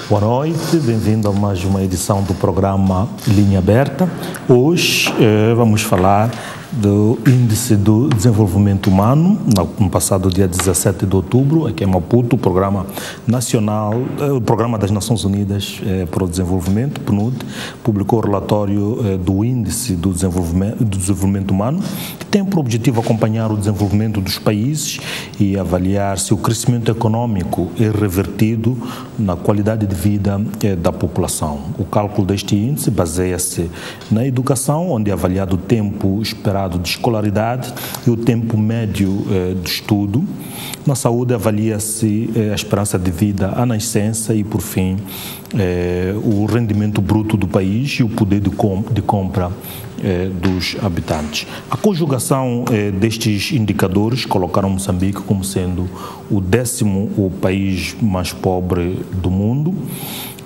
Boa noite, bem-vindo a mais uma edição do programa Linha Aberta. Hoje vamos falar do Índice do Desenvolvimento Humano, no passado dia 17 de outubro, aqui em Maputo, o Programa Nacional, o Programa das Nações Unidas para o Desenvolvimento, PNUD, publicou o relatório do Índice do Desenvolvimento Humano, que tem por objetivo acompanhar o desenvolvimento dos países e avaliar se o crescimento econômico é revertido na qualidade de vida da população. O cálculo deste índice baseia-se na educação, onde é avaliado o tempo esperado de escolaridade e o tempo médio de estudo. Na saúde avalia-se a esperança de vida à nascença e, por fim, o rendimento bruto do país e o poder de compra dos habitantes. A conjugação destes indicadores colocaram Moçambique como sendo o 10º país mais pobre do mundo,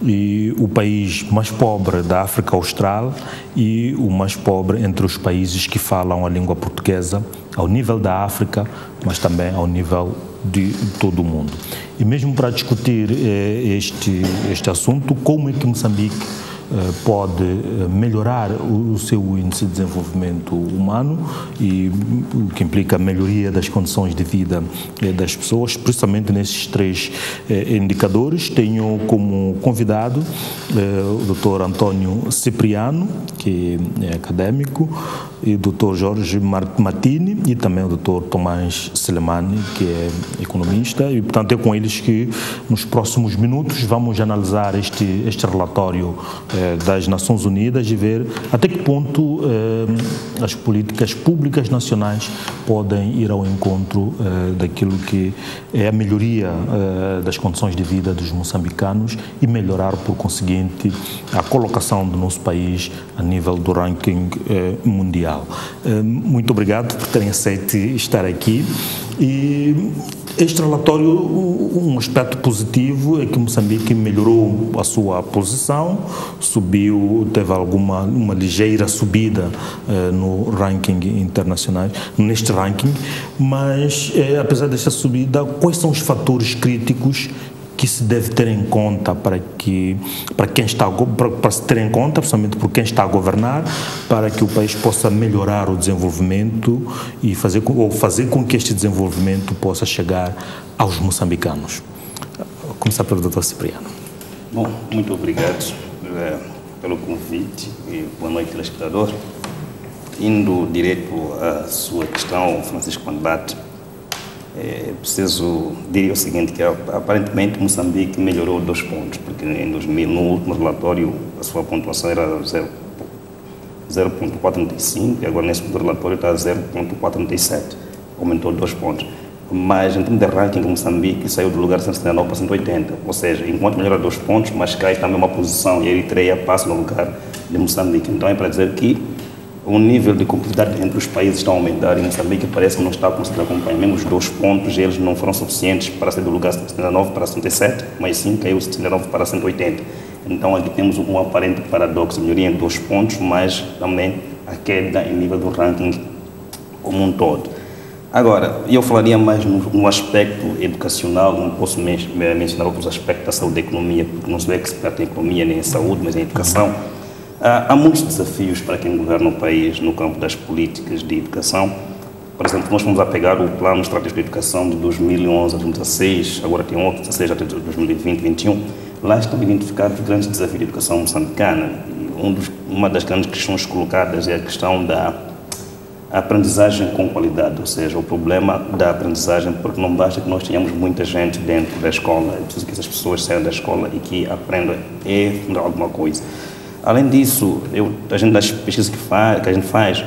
e o país mais pobre da África Austral e o mais pobre entre os países que falam a língua portuguesa, ao nível da África, mas também ao nível de todo o mundo. E mesmo para discutir este assunto, como é que Moçambique pode melhorar o seu índice de desenvolvimento humano, e o que implica a melhoria das condições de vida das pessoas, principalmente nesses três indicadores. Tenho como convidado o Dr. António Cipriano, que é académico, e o Dr. Jorge Martini e também o Dr. Tomás Selemani, que é economista, e portanto é com eles que nos próximos minutos vamos analisar este relatório das Nações Unidas e ver até que ponto as políticas públicas nacionais podem ir ao encontro daquilo que é a melhoria das condições de vida dos moçambicanos e melhorar, por conseguinte, a colocação do nosso país a nível do ranking mundial. Muito obrigado por terem aceito estar aqui. E este relatório, um aspecto positivo é que Moçambique melhorou a sua posição, subiu, teve uma ligeira subida no ranking internacional, neste ranking, mas apesar desta subida, quais são os fatores críticos que se deve ter em conta para se ter em conta, principalmente por quem está a governar, para que o país possa melhorar o desenvolvimento e fazer com que este desenvolvimento possa chegar aos moçambicanos? Vou começar pelo Dr. Cipriano. Bom, muito obrigado pelo convite e boa noite, telespectador. Indo direto à sua questão, Francisco Mandate, preciso dizer o seguinte, que aparentemente Moçambique melhorou 2 pontos, porque no último relatório a sua pontuação era 0,435 e agora nesse relatório está 0,437, aumentou 2 pontos. Mas em termos de ranking, Moçambique saiu do lugar 179 para 180, ou seja, enquanto melhora 2 pontos, mas cai também uma posição e a Eritreia passa no lugar de Moçambique. Então é para dizer que o nível de competitividade entre os países está a aumentar e Moçambique parece que não está conseguindo acompanhar. Mesmo os 2 pontos, eles não foram suficientes para sair do lugar 79 para 107, mas sim caiu 79 para 180. Então aqui temos um aparente paradoxo, melhoria em 2 pontos, mas também a queda em nível do ranking como um todo. Agora, eu falaria mais no aspecto educacional, não posso mencionar outros aspectos da saúde e da economia, porque não sou expert em economia nem em saúde, mas em educação. Há muitos desafios para quem governa o país no campo das políticas de educação. Por exemplo, nós vamos a pegar o Plano Estratégico de Educação de 2011 a 2016, agora tem outro, 16 até 2020, 2021. Lá estão identificados os grandes desafios de educação moçambicana. Uma das grandes questões colocadas é a questão da aprendizagem com qualidade, ou seja, o problema da aprendizagem, porque não basta que nós tenhamos muita gente dentro da escola, é preciso que essas pessoas saiam da escola e que aprendam alguma coisa. Além disso, a gente das pesquisas que a gente faz,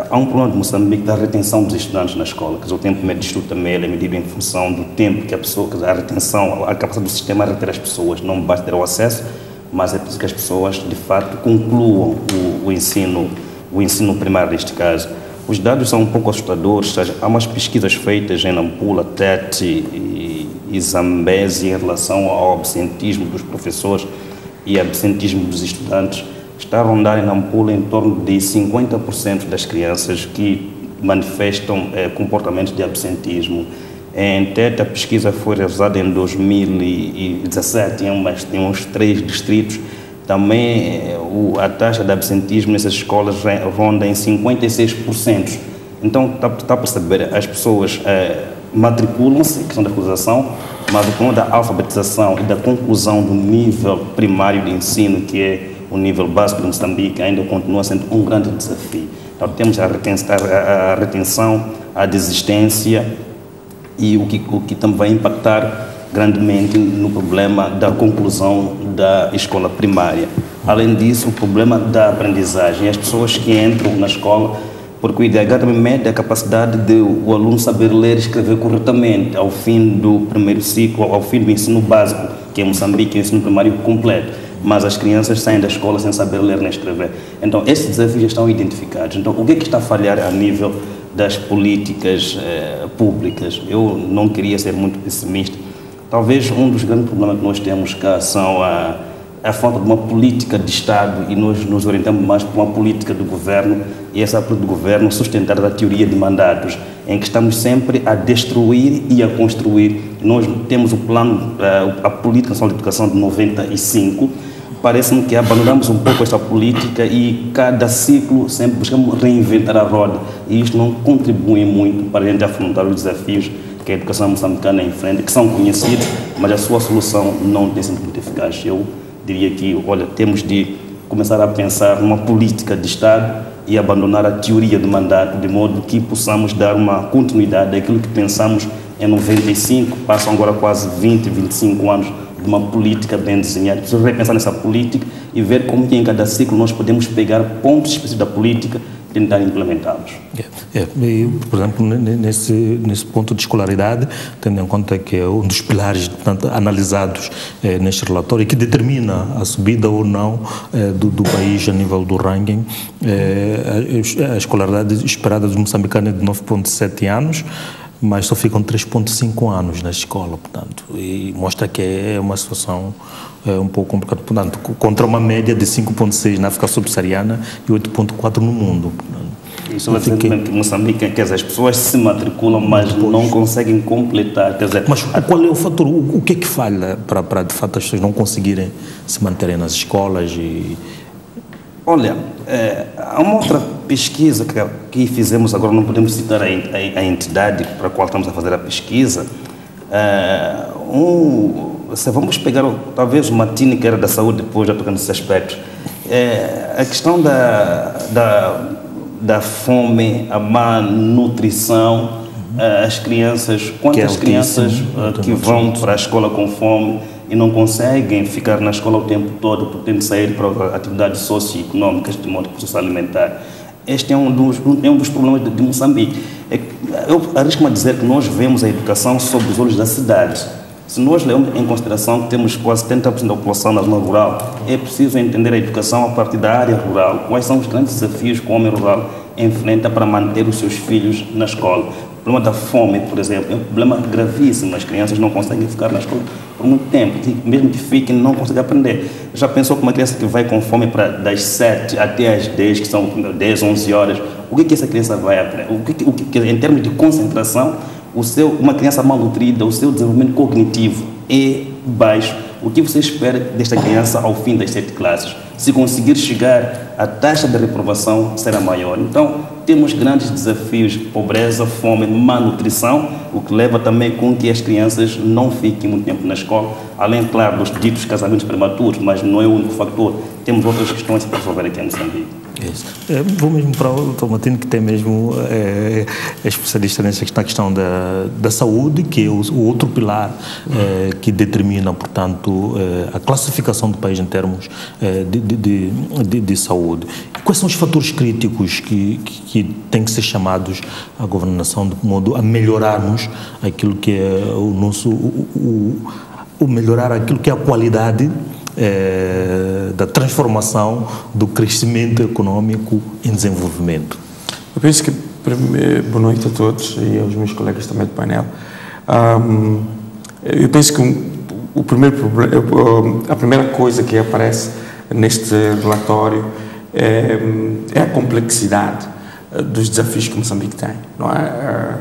há um problema de Moçambique da retenção dos estudantes na escola, quer dizer, o tempo médio de estudo também é medido em função do tempo que a pessoa, quer dizer, a retenção, a capacidade do sistema a reter as pessoas, não basta ter o acesso, mas é preciso que as pessoas, de fato, concluam o ensino primário neste caso. Os dados são um pouco assustadores, ou seja, há umas pesquisas feitas em Nampula, Tete e Zambésia em relação ao absentismo dos professores e absentismo dos estudantes. Está a rondar em Nampula em torno de 50% das crianças que manifestam comportamentos de absentismo. Em Tete, a pesquisa foi realizada em 2017, em uns 3 distritos. Também a taxa de absentismo nessas escolas ronda em 56%. Então, está a perceber, as pessoas matriculam-se, questão da escolarização, mas o problema da alfabetização e da conclusão do nível primário de ensino, que é o nível básico de Moçambique, ainda continua sendo um grande desafio. Então, temos a retenção, a desistência e o que também vai impactar grandemente no problema da conclusão da escola primária. Além disso, o problema da aprendizagem. As pessoas que entram na escola, porque o IDH também mede a capacidade de o aluno saber ler e escrever corretamente ao fim do primeiro ciclo, ao fim do ensino básico, que em Moçambique é o ensino primário completo. Mas as crianças saem da escola sem saber ler nem escrever. Então, esses desafios já estão identificados. Então, o que é que está a falhar a nível das políticas públicas? Eu não queria ser muito pessimista. Talvez um dos grandes problemas que nós temos cá são a falta de uma política de Estado, e nós nos orientamos mais por uma política do governo, e essa política do governo sustentada da teoria de mandatos, em que estamos sempre a destruir e a construir. Nós temos o plano, a Política Nacional de Educação de 95, parece-me que abandonamos um pouco esta política e cada ciclo sempre buscamos reinventar a roda, e isto não contribui muito para a gente afrontar os desafios que a educação moçambicana enfrenta, que são conhecidos, mas a sua solução não tem sido muito eficaz. Eu diria que, olha, temos de começar a pensar numa política de Estado e abandonar a teoria de mandato, de modo que possamos dar uma continuidade daquilo que pensamos em 95, passam agora quase 20, 25 anos de uma política bem desenhada. Precisamos repensar nessa política e ver como que em cada ciclo nós podemos pegar pontos específicos da política e tentar implementá-los. Por exemplo, nesse ponto de escolaridade, tendo em conta que é um dos pilares, portanto, analisados neste relatório, que determina a subida ou não do país a nível do ranking, a escolaridade esperada dos moçambicanos é de 9,7 anos, mas só ficam 3,5 anos na escola, portanto, e mostra que é uma situação um pouco complicada, portanto, contra uma média de 5,6 na África subsaariana e 8,4 no mundo. Isso vai dizer que Moçambique, quer dizer, as pessoas se matriculam, mas não conseguem completar, quer dizer... Mas qual é o fator, o que é que falha para de fato as pessoas não conseguirem se manterem nas escolas e... Olha, há uma outra pesquisa que fizemos, agora não podemos citar a entidade para a qual estamos a fazer a pesquisa. Se vamos pegar, talvez o Martini, que era da saúde, depois já tocando nesse aspecto, a questão da fome, a má nutrição, as crianças, quantas crianças que vão para a escola com fome e não conseguem ficar na escola o tempo todo porque têm de sair para atividades socioeconómicas de modo que se alimentar. Este é um dos problemas de Moçambique. Eu arrisco-me a dizer que nós vemos a educação sob os olhos da cidade. Se nós levamos em consideração que temos quase 70% da população na zona rural, é preciso entender a educação a partir da área rural. Quais são os grandes desafios que o homem rural enfrenta para manter os seus filhos na escola? O problema da fome, por exemplo, é um problema gravíssimo. As crianças não conseguem ficar na escola por muito tempo, mesmo que fiquem, não conseguem aprender. Já pensou que uma criança que vai com fome das 7 até as 10, que são 10, 11 horas, o que essa criança vai aprender? Em termos de concentração, uma criança malnutrida, o seu desenvolvimento cognitivo é baixo. O que você espera desta criança ao fim das 7 classes? Se conseguir chegar, a taxa de reprovação será maior. Então, temos grandes desafios: pobreza, fome, má nutrição, o que leva também com que as crianças não fiquem muito tempo na escola, além, claro, dos ditos casamentos prematuros, mas não é o único fator. Temos outras questões para resolver aqui em Moçambique. Vou mesmo para o Dr. Martini, que tem mesmo é especialista nessa questão da saúde, que é o outro pilar que determina, portanto, a classificação do país em termos de saúde. Quais são os fatores críticos que têm que ser chamados à governação de modo a melhorarmos aquilo que é melhorar aquilo que é a qualidade da transformação do crescimento econômico em desenvolvimento? Eu penso que, boa noite a todos e aos meus colegas também do painel. Eu penso que a primeira coisa que aparece neste relatório é a complexidade dos desafios que Moçambique tem, não é?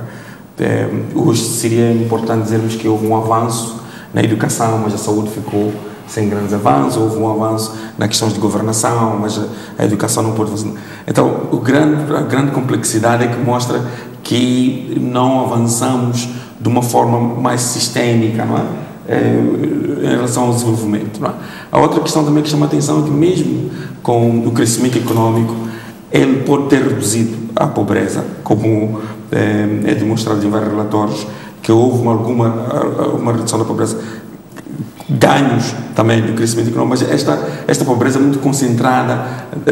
Hoje seria importante dizermos que houve um avanço na educação, mas a saúde ficou sem grandes avanços. Houve um avanço na questões de governação, mas a educação não pôde fazer. Então, a grande complexidade é que mostra que não avançamos de uma forma mais sistémica, não é? Em relação ao desenvolvimento, não é? A outra questão também que chama a atenção é que mesmo com o crescimento económico, ele pode ter reduzido a pobreza, como é demonstrado em vários relatórios, que houve uma redução da pobreza, ganhos também do crescimento econômico, mas esta pobreza é muito concentrada,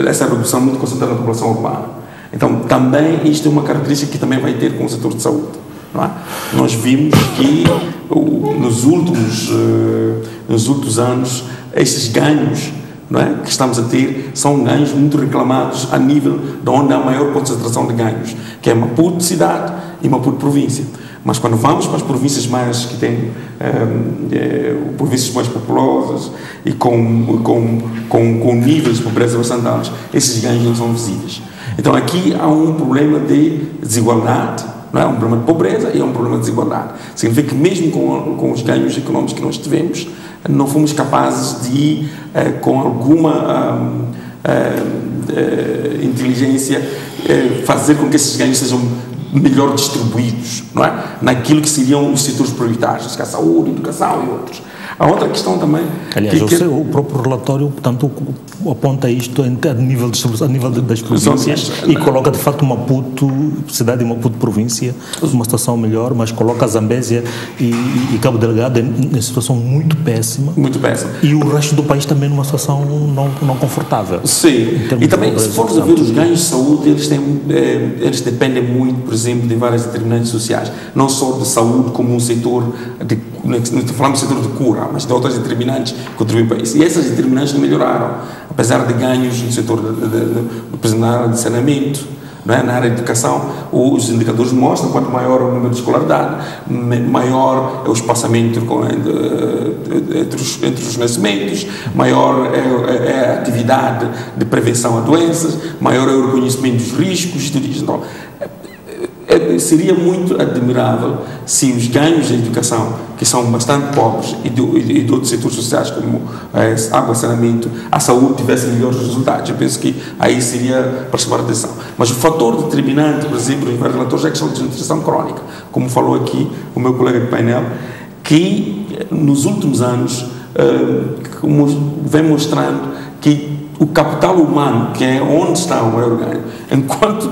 essa redução é muito concentrada na população urbana. Então, também isto é uma característica que também vai ter com o setor de saúde. Não é? Nós vimos que nos últimos anos, esses ganhos, não é, que estamos a ter são ganhos muito reclamados a nível de onde há maior concentração de ganhos, que é Maputo cidade e Maputo província. Mas quando vamos para as províncias mais que têm províncias mais populosas e com níveis de pobreza bastante altos, esses ganhos não são visíveis. Então aqui há um problema de desigualdade, não é? Um problema de pobreza e é um problema de desigualdade. Significa que mesmo com os ganhos económicos que nós tivemos, não fomos capazes de, com alguma inteligência, fazer com que esses ganhos sejam melhor distribuídos, não é? Naquilo que seriam os setores prioritários, que é a saúde, a educação e outros. A outra questão também... Aliás, o próprio relatório, portanto, aponta isto a nível das províncias e coloca, de facto, Maputo, cidade de Maputo província, numa situação melhor, mas coloca Zambésia e Cabo Delgado em situação muito péssima. Muito péssima. E o resto do país também numa situação não confortável. Sim. E também, se formos a ver os ganhos de saúde, eles dependem muito, por exemplo, de várias determinantes sociais. Não só de saúde como um setor falamos do setor de cura, mas de outras determinantes que contribuem para isso. E essas determinantes não melhoraram, apesar de ganhos no setor, por exemplo, na área de saneamento, não é? Na área de educação, os indicadores mostram quanto maior o número de escolaridade, maior é o espaçamento entre os nascimentos, maior é a atividade de prevenção a doenças, maior é o reconhecimento dos riscos, tudo isso. Então, seria muito admirável se os ganhos da educação, que são bastante pobres, e de outros setores sociais como água, saneamento, a saúde, tivessem melhores resultados. Eu penso que aí seria para chamar a atenção. Mas o fator determinante, por exemplo, em vários relatores, é a questão de desnutrição crónica, como falou aqui o meu colega de painel, que nos últimos anos vem mostrando que o capital humano, que é onde está o maior ganho, enquanto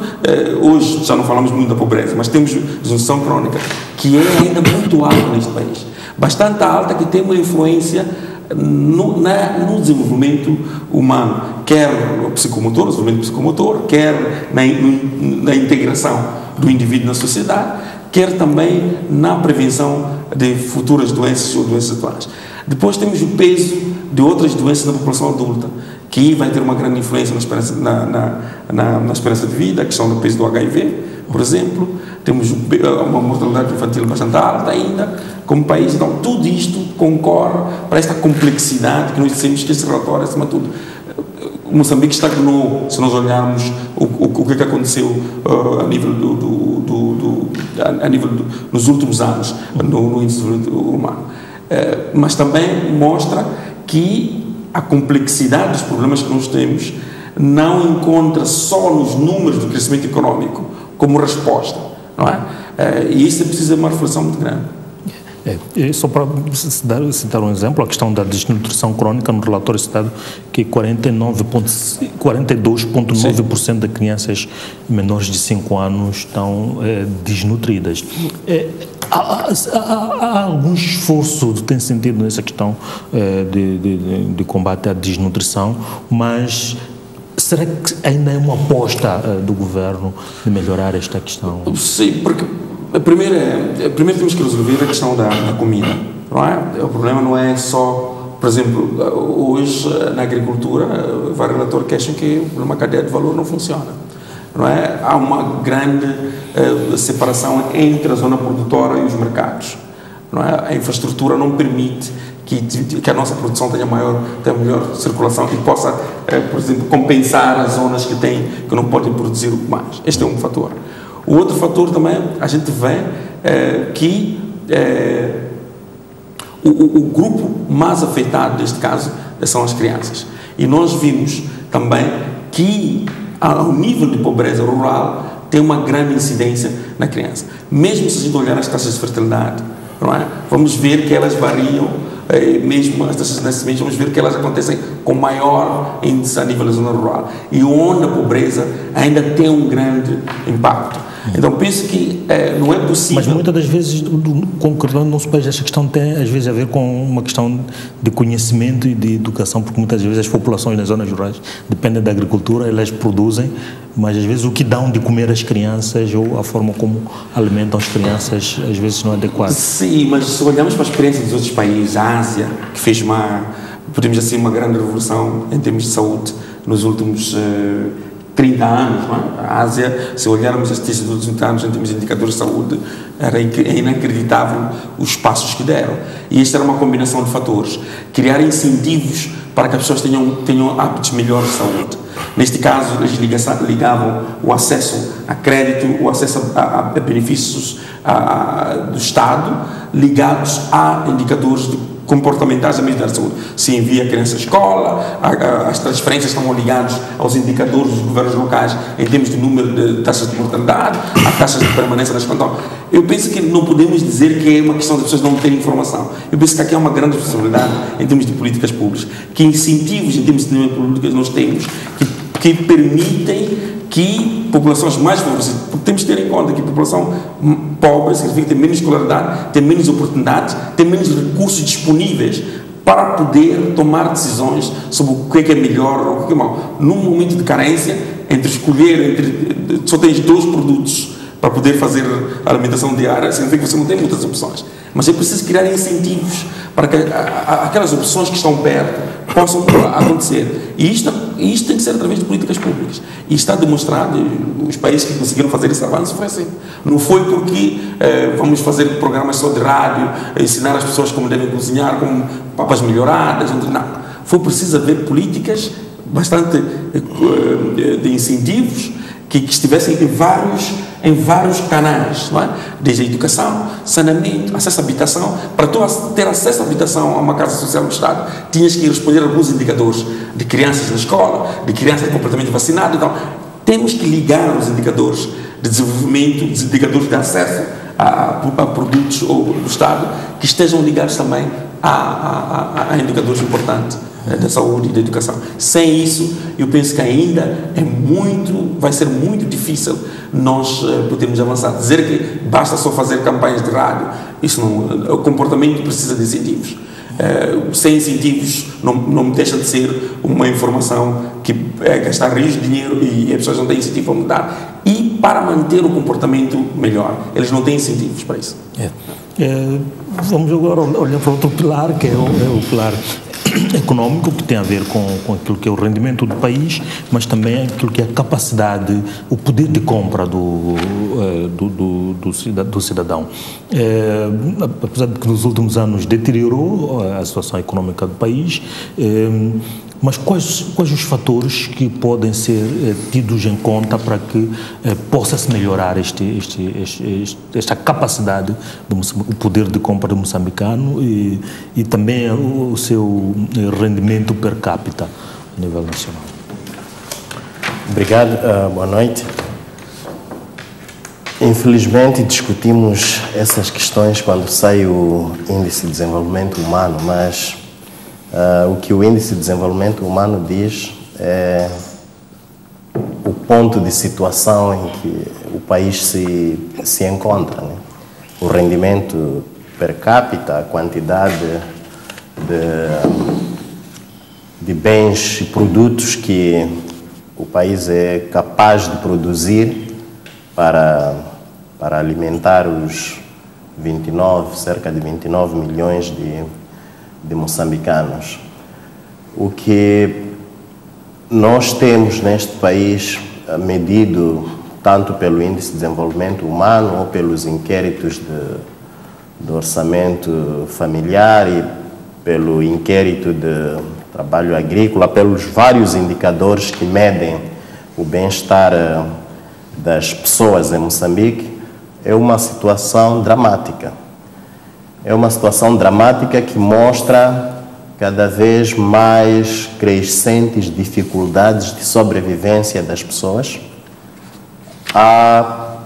hoje já não falamos muito da pobreza, mas temos desnutrição crónica, que é ainda muito alta neste país, bastante alta, que tem uma influência no desenvolvimento humano, quer no desenvolvimento psicomotor, quer na integração do indivíduo na sociedade, quer também na prevenção de futuras doenças ou doenças atuais. Depois temos o peso de outras doenças na população adulta, que vai ter uma grande influência na esperança de vida, a questão do peso do HIV, por exemplo. Temos uma mortalidade infantil bastante alta ainda, como país. Então, tudo isto concorre para esta complexidade que nós dissemos que este relatório, acima de tudo, Moçambique estagnou, se nós olharmos o que aconteceu a nível nos últimos anos no índice de desenvolvimento humano. Mas também mostra que a complexidade dos problemas que nós temos não encontra só nos números do crescimento económico como resposta, não é? E isso precisa de uma reflexão muito grande. Só para citar um exemplo, a questão da desnutrição crónica, no relatório citado que 42,9% das crianças menores de 5 anos estão desnutridas. Há algum esforço que tem sentido nessa questão de combate à desnutrição, mas será que ainda é uma aposta do governo de melhorar esta questão? Sim, porque primeiro temos que resolver a questão da comida, não é? O problema não é só, por exemplo, hoje na agricultura, vários relatores que acham que uma cadeia de valor não funciona, não é? Há uma grande separação entre a zona produtora e os mercados, não é? A infraestrutura não permite que a nossa produção tenha melhor circulação e possa, por exemplo, compensar as zonas que não podem produzir mais. Este é um fator. O outro fator também, a gente vê que o grupo mais afetado neste caso são as crianças. E nós vimos também que ao nível de pobreza rural tem uma grande incidência na criança. Mesmo se a gente olhar as taxas de fertilidade, não é? Vamos ver que elas variam, mesmo as taxas de nascimento, vamos ver que elas acontecem com maior índice a nível da zona rural. E onde a pobreza ainda tem um grande impacto. Então penso que não é possível. Mas muitas das vezes, concordando no nosso país, esta questão tem às vezes a ver com uma questão de conhecimento e de educação, porque muitas vezes as populações nas zonas rurais dependem da agricultura, elas produzem, mas às vezes o que dão de comer às crianças ou a forma como alimentam as crianças às vezes não é adequado. Sim, mas se olharmos para a experiência dos outros países, a Ásia, que fez podemos dizer, uma grande revolução em termos de saúde nos últimos 30 anos, não é? A Ásia, se olharmos as estatísticas dos últimos anos em termos de indicadores de saúde, era inacreditável os passos que deram. E esta era uma combinação de fatores. Criar incentivos para que as pessoas tenham hábitos melhores de saúde. Neste caso, eles ligavam o acesso a crédito, o acesso a benefícios do Estado, ligados a indicadores comportamentais da medida da saúde. Se envia a criança à escola, as transferências estão ligadas aos indicadores dos governos locais em termos de número de taxas de mortalidade, a taxas de permanência nas contas. Eu penso que não podemos dizer que é uma questão das pessoas não terem informação. Eu penso que aqui há uma grande responsabilidade em termos de políticas públicas. Que incentivos em termos de políticas nós temos que permitem que populações mais favorecidas, porque temos que ter em conta que a população pobre significa ter menos escolaridade, ter menos oportunidades, ter menos recursos disponíveis para poder tomar decisões sobre o que é melhor ou o que é mau. Num momento de carência, só tens 2 produtos para poder fazer a alimentação diária, significa que você não tem muitas opções. Mas é preciso criar incentivos para que aquelas opções que estão perto possam acontecer. E isto tem que ser através de políticas públicas. E está demonstrado, os países que conseguiram fazer esse avanço foi assim. Não foi porque vamos fazer programas só de rádio, ensinar as pessoas como devem cozinhar, com papas melhoradas, não. Foi preciso haver políticas bastante de incentivos que estivessem em vários canais, não é? Desde a educação, saneamento, acesso à habitação. Para tu ter acesso à habitação a uma casa social do Estado, tinhas que responder a alguns indicadores de crianças na escola, de crianças completamente vacinadas. Então, temos que ligar os indicadores de desenvolvimento, os indicadores de acesso a produtos do Estado, que estejam ligados também a indicadores importantes da saúde e da educação. Sem isso, eu penso que ainda vai ser muito difícil nós podermos avançar. Dizer que basta só fazer campanhas de rádio, isso não, o comportamento precisa de incentivos. Sem incentivos não deixa de ser uma informação que é gastar rios de dinheiro e as pessoas não têm incentivo para mudar. E para manter o comportamento melhor, eles não têm incentivos para isso. Vamos agora olhar para outro pilar, que é o pilar econômico, que tem a ver com aquilo que é o rendimento do país, mas também aquilo que é a capacidade, o poder de compra do cidadão. Apesar de que nos últimos anos deteriorou a situação econômica do país, mas quais os fatores que podem ser tidos em conta para que possa-se melhorar esta capacidade, o poder de compra do moçambicano e também o seu rendimento per capita a nível nacional? Obrigado, boa noite. Infelizmente discutimos essas questões quando sai o Índice de Desenvolvimento Humano, mas o que o Índice de Desenvolvimento Humano diz é o ponto de situação em que o país se encontra, né? O rendimento per capita, a quantidade de bens e produtos que o país é capaz de produzir para alimentar os cerca de 29 milhões de moçambicanos. O que nós temos neste país, medido tanto pelo Índice de Desenvolvimento Humano ou pelos inquéritos do orçamento familiar e pelo inquérito de trabalho agrícola, pelos vários indicadores que medem o bem-estar das pessoas em Moçambique, é uma situação dramática. É uma situação dramática que mostra cada vez mais crescentes dificuldades de sobrevivência das pessoas. Há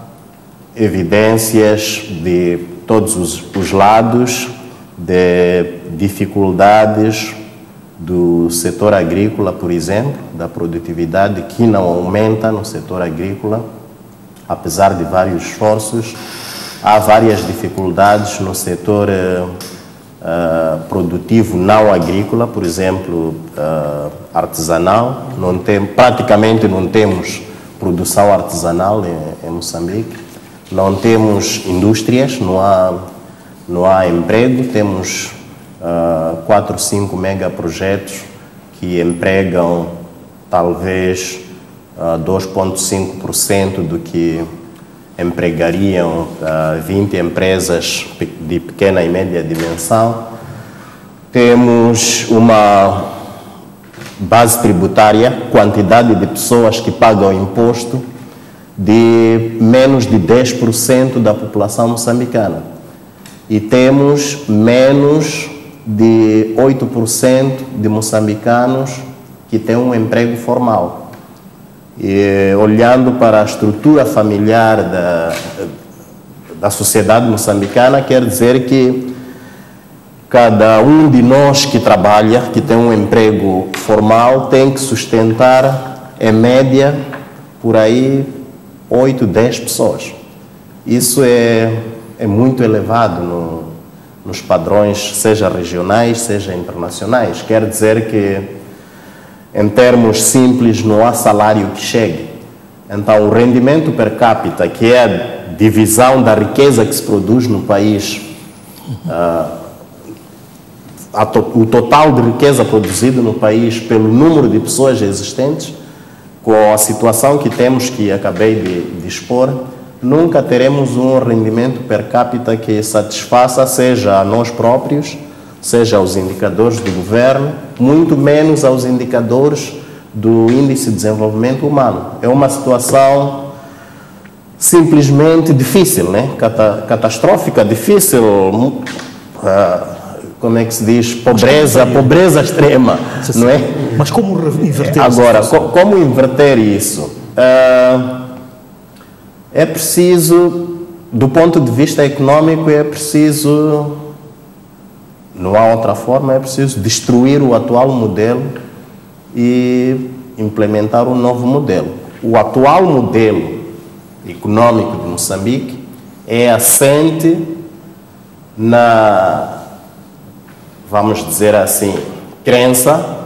evidências de todos os lados de dificuldades do setor agrícola, por exemplo, da produtividade que não aumenta no setor agrícola, apesar de vários esforços. Há várias dificuldades no setor produtivo não agrícola, por exemplo, artesanal. Praticamente não temos produção artesanal em Moçambique. Não temos indústrias, não há emprego. Temos 4 ou 5 megaprojetos que empregam talvez 2,5% do que empregariam 20 empresas de pequena e média dimensão. Temos uma base tributária, quantidade de pessoas que pagam imposto de menos de 10% da população moçambicana. E temos menos de 8% de moçambicanos que têm um emprego formal. E, olhando para a estrutura familiar da sociedade moçambicana, quer dizer que cada um de nós que trabalha, que tem um emprego formal, tem que sustentar, em média, por aí 8, 10 pessoas. Isso é muito elevado nos padrões, seja regionais, seja internacionais. Quer dizer que, em termos simples, não há salário que chegue. Então, o rendimento per capita, que é a divisão da riqueza que se produz no país, o total de riqueza produzida no país pelo número de pessoas existentes, com a situação que temos, que acabei de expor, nunca teremos um rendimento per capita que satisfaça, seja a nós próprios, seja aos indicadores do governo, muito menos aos indicadores do Índice de Desenvolvimento Humano. É uma situação simplesmente difícil, né? Catastrófica, difícil, como é que se diz? Pobreza extrema, não é? Mas como inverter agora, como inverter isso? É preciso, do ponto de vista econômico, é preciso, não há outra forma, é preciso destruir o atual modelo e implementar um novo modelo. O atual modelo econômico de Moçambique é assente na, vamos dizer assim, crença,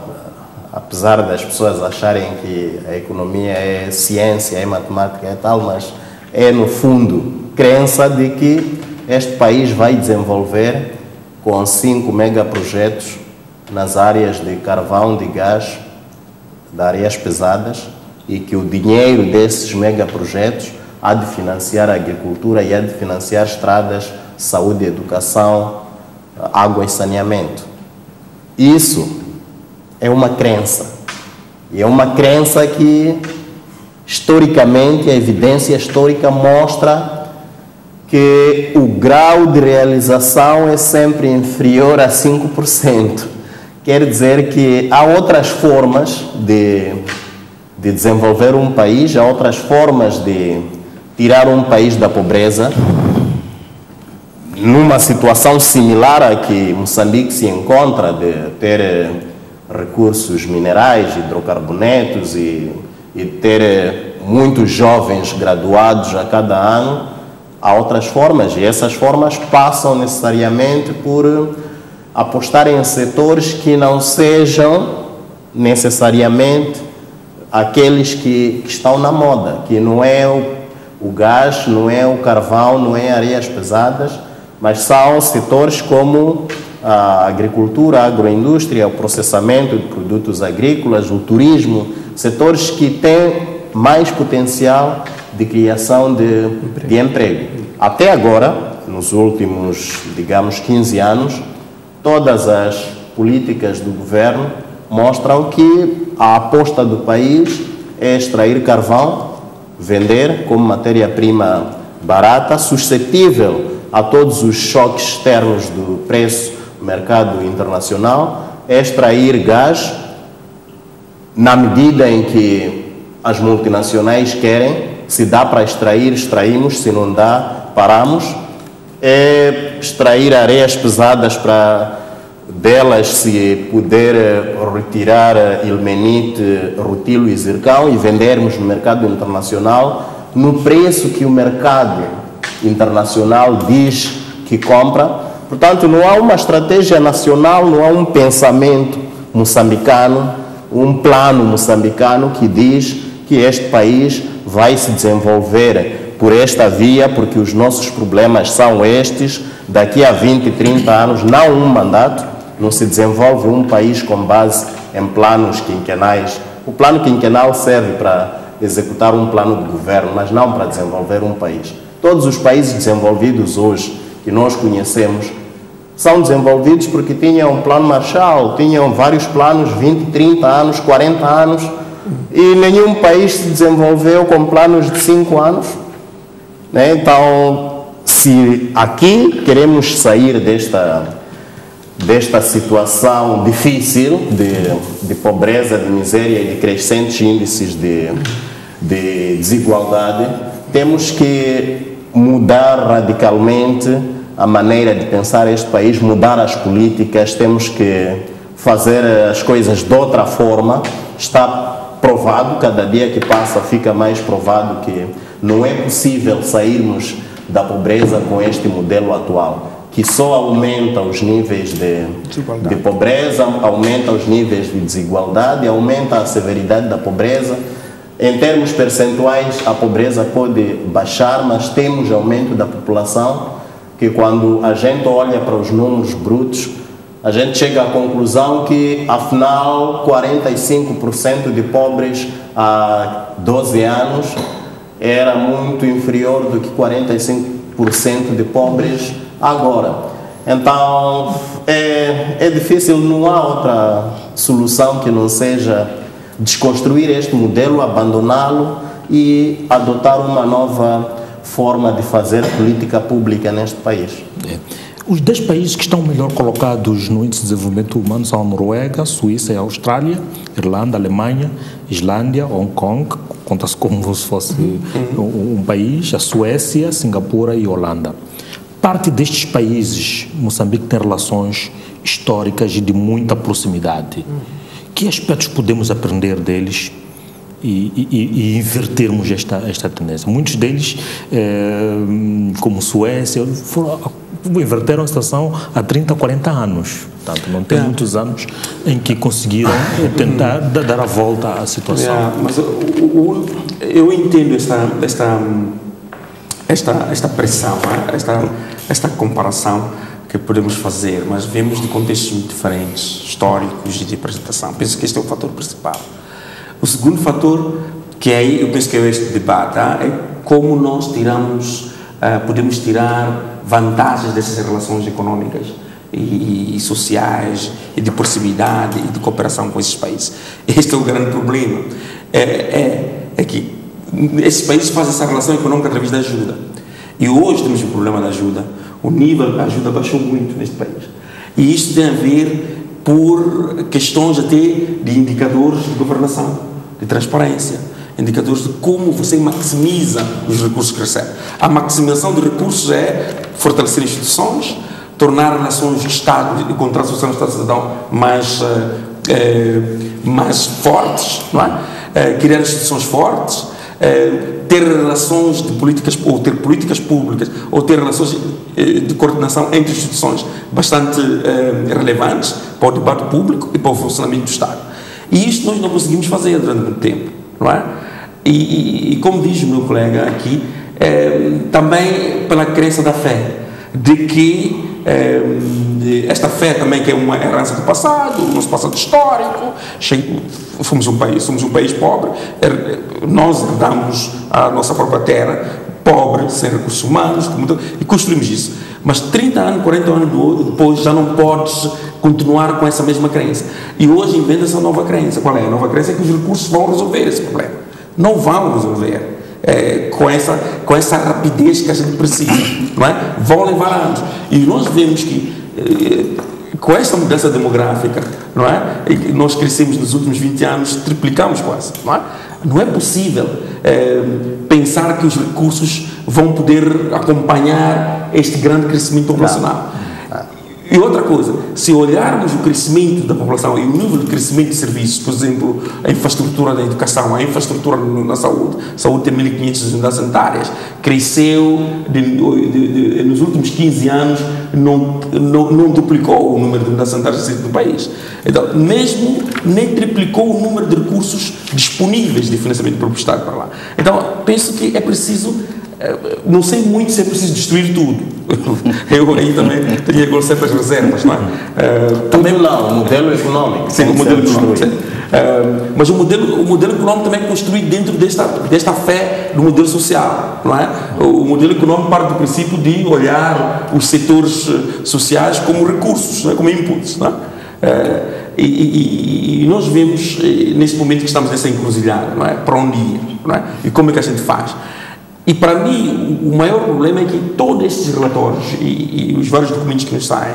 apesar das pessoas acharem que a economia é ciência, é matemática, é tal, mas é, no fundo, crença de que este país vai desenvolver com 5 megaprojetos nas áreas de carvão, de gás, de areias pesadas, e que o dinheiro desses megaprojetos há de financiar a agricultura e há de financiar estradas, saúde, educação, água e saneamento. Isso é uma crença. E é uma crença que, historicamente, a evidência histórica mostra que o grau de realização é sempre inferior a 5%. Quer dizer que há outras formas de desenvolver um país, há outras formas de tirar um país da pobreza. Numa situação similar a que Moçambique se encontra, de ter recursos minerais, hidrocarbonetos e ter muitos jovens graduados a cada ano, há outras formas, e essas formas passam necessariamente por apostar em setores que não sejam necessariamente aqueles que estão na moda, que não é o gás, não é o carvão, não é areias pesadas, mas são setores como a agricultura, a agroindústria, o processamento de produtos agrícolas, o turismo, setores que têm mais potencial de criação de emprego. Até agora, nos últimos, digamos, 15 anos, todas as políticas do governo mostram que a aposta do país é extrair carvão, vender como matéria-prima barata, suscetível a todos os choques externos do preço do mercado internacional, é extrair gás na medida em que as multinacionais querem. Se dá para extrair, extraímos, se não dá, paramos. É extrair areias pesadas para delas se puder retirar ilmenite, rutilo e zircão e vendermos no mercado internacional no preço que o mercado internacional diz que compra. Portanto, não há uma estratégia nacional, não há um pensamento moçambicano, um plano moçambicano que diz que este país vai se desenvolver por esta via, porque os nossos problemas são estes. Daqui a 20, 30 anos, não um mandato, não se desenvolve um país com base em planos quinquenais. O plano quinquenal serve para executar um plano de governo, mas não para desenvolver um país. Todos os países desenvolvidos hoje, que nós conhecemos, são desenvolvidos porque tinham um plano Marshall, tinham vários planos, 20, 30 anos, 40 anos, e nenhum país se desenvolveu com planos de 5 anos. Né? Então, se aqui queremos sair desta situação difícil de pobreza, de miséria e de crescentes índices de desigualdade, temos que mudar radicalmente a maneira de pensar este país, mudar as políticas, temos que fazer as coisas de outra forma. Está provado, cada dia que passa fica mais provado que não é possível sairmos da pobreza com este modelo atual, que só aumenta os níveis de pobreza, aumenta os níveis de desigualdade, aumenta a severidade da pobreza. Em termos percentuais, a pobreza pode baixar, mas temos aumento da população, que quando a gente olha para os números brutos, a gente chega à conclusão que, afinal, 45% de pobres há 12 anos era muito inferior do que 45% de pobres agora. Então, é difícil, não há outra solução que não seja desconstruir este modelo, abandoná-lo e adotar uma nova forma de fazer política pública neste país. Os 10 países que estão melhor colocados no Índice de Desenvolvimento Humano são a Noruega, Suíça e a Austrália, Irlanda, Alemanha, Islândia, Hong Kong, conta-se como se fosse um país, a Suécia, Singapura e Holanda. Parte destes países, Moçambique tem relações históricas e de muita proximidade. Que aspectos podemos aprender deles e invertermos esta tendência? Muitos deles, como Suécia, inverteram a situação há 30, 40 anos. Portanto, não tem muitos anos em que conseguiram tentar dar a volta à situação. Mas eu entendo esta pressão, esta comparação que podemos fazer, mas vemos de contextos muito diferentes, históricos e de apresentação. Penso que este é o fator principal. O segundo fator, que aí eu penso que é este debate, é como nós podemos tirar vantagens dessas relações econômicas e sociais e de proximidade e de cooperação com esses países. Este é o grande problema. É que esses países fazem essa relação econômica através da ajuda. E hoje temos o problema da ajuda. O nível da ajuda baixou muito neste país. E isto tem a ver por questões até de indicadores de governação, de transparência, indicadores de como você maximiza os recursos que recebe. A maximização de recursos é fortalecer instituições, tornar relações de Estado e contratos sociais do Estado-cidadão mais fortes, não é? Criar instituições fortes, ter relações de políticas, ou ter políticas públicas, ou ter relações de coordenação entre instituições bastante relevantes para o debate público e para o funcionamento do Estado. E isto nós não conseguimos fazer durante muito tempo, não é? E como diz o meu colega aqui, também pela crença da fé, de que esta fé também que é uma herança do passado, o nosso passado histórico, somos um país pobre, nós herdamos a nossa própria terra, pobre, sem recursos humanos, e construímos isso. Mas 30 anos, 40 anos depois já não podes continuar com essa mesma crença. E hoje inventa-se uma nova crença. Qual é? A nova crença é que os recursos vão resolver esse problema. Não vão resolver. com essa rapidez que a gente precisa, não é? Vão levar anos. E nós vemos que com esta mudança demográfica, não é? Nós crescemos nos últimos 20 anos, triplicamos quase, não é? Não é possível pensar que os recursos vão poder acompanhar este grande crescimento populacional. E outra coisa, se olharmos o crescimento da população e o nível de crescimento de serviços, por exemplo, a infraestrutura da educação, a infraestrutura na saúde, saúde tem 1.500 unidades sanitárias, cresceu nos últimos 15 anos, não duplicou o número de unidades sanitárias do país. Então, mesmo nem triplicou o número de recursos disponíveis de financiamento para o Estado para lá. Então, penso que é preciso, não sei muito se é preciso destruir tudo. Eu aí também tenho agora certas reservas, não é? Também não, o modelo econômico. Sim, o modelo econômico. Mas o modelo econômico também é construído dentro desta fé do modelo social, não é? O modelo econômico parte do princípio de olhar os setores sociais como recursos, não é? Como inputs, não é? E nós vemos neste momento que estamos nessa encruzilhada, não é? Para onde ir, não é? E como é que a gente faz? E para mim, o maior problema é que todos estes relatórios e os vários documentos que nos saem,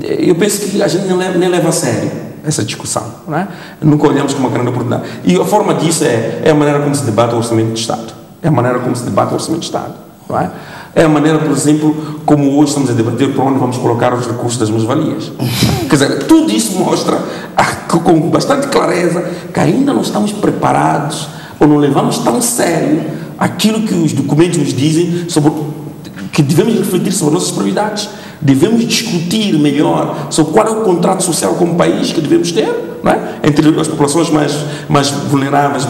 eu penso que a gente nem leva a sério essa discussão, não é? Nunca olhamos como uma grande oportunidade. E a forma disso é a maneira como se debate o orçamento de Estado. É a maneira como se debate o orçamento de Estado, não é? É a maneira, por exemplo, como hoje estamos a debater para onde vamos colocar os recursos das mais-valias. Quer dizer, tudo isso mostra com bastante clareza que ainda não estamos preparados ou não levamos tão a sério aquilo que os documentos nos dizem sobre que devemos refletir sobre nossas prioridades, devemos discutir melhor sobre qual é o contrato social como país que devemos ter, não é? Entre as populações mais vulneráveis,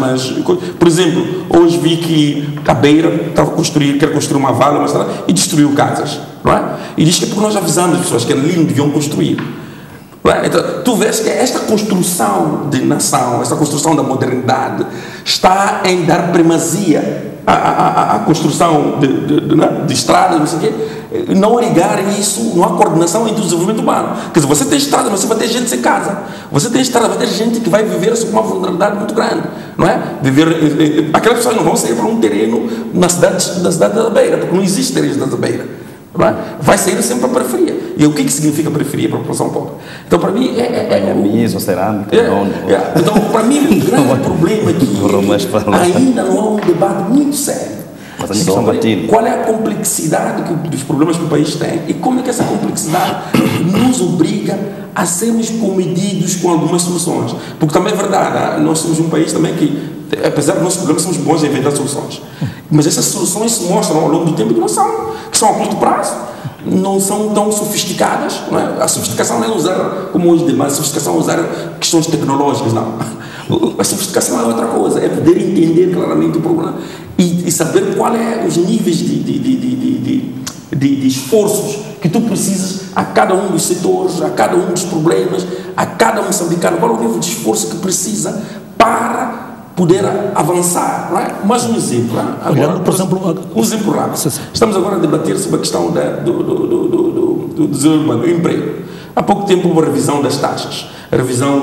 por exemplo, hoje vi que a Beira quer construir uma vala e destruiu casas, não é? E diz que é porque nós avisamos as pessoas que ali não deviam construir. Então, tu vês que esta construção de nação, esta construção da modernidade está em dar primazia à construção de estradas, não sei o quê, não ligarem isso, não há coordenação entre o desenvolvimento humano. Quer dizer, você tem estrada, mas você vai ter gente sem casa. Você tem estrada, vai ter gente que vai viver sob uma vulnerabilidade muito grande, não é? Aquelas pessoas não vão sair para um terreno na cidade da Beira, porque não existe terrenos da Beira. Não é? Vai sair sempre para a periferia. E o que significa periferia para a população pobre? Então, para mim, cerâmica, então, para mim, o grande problema é que ainda não há um debate muito sério sobre qual é a complexidade dos problemas que o país tem e como é que essa complexidade nos obriga a sermos comedidos com algumas soluções. Porque também é verdade, nós somos um país também que, apesar dos nossos problemas, somos bons em inventar soluções. Mas essas soluções se mostram ao longo do tempo que são a curto prazo, não são tão sofisticadas, não é? A sofisticação não é usar, como hoje demais, a sofisticação é usar questões tecnológicas, não. A sofisticação é outra coisa, é poder entender claramente o problema e saber qual é os níveis de esforços que tu precisas a cada um dos setores, a cada um dos problemas, a cada moçambicano, qual é o nível de esforço que precisa para poder avançar, não é? Mais um exemplo, não é? Agora, por exemplo, um exemplo rápido. Estamos agora a debater sobre a questão do desenvolvimento, do emprego. Há pouco tempo houve a revisão das taxas, a revisão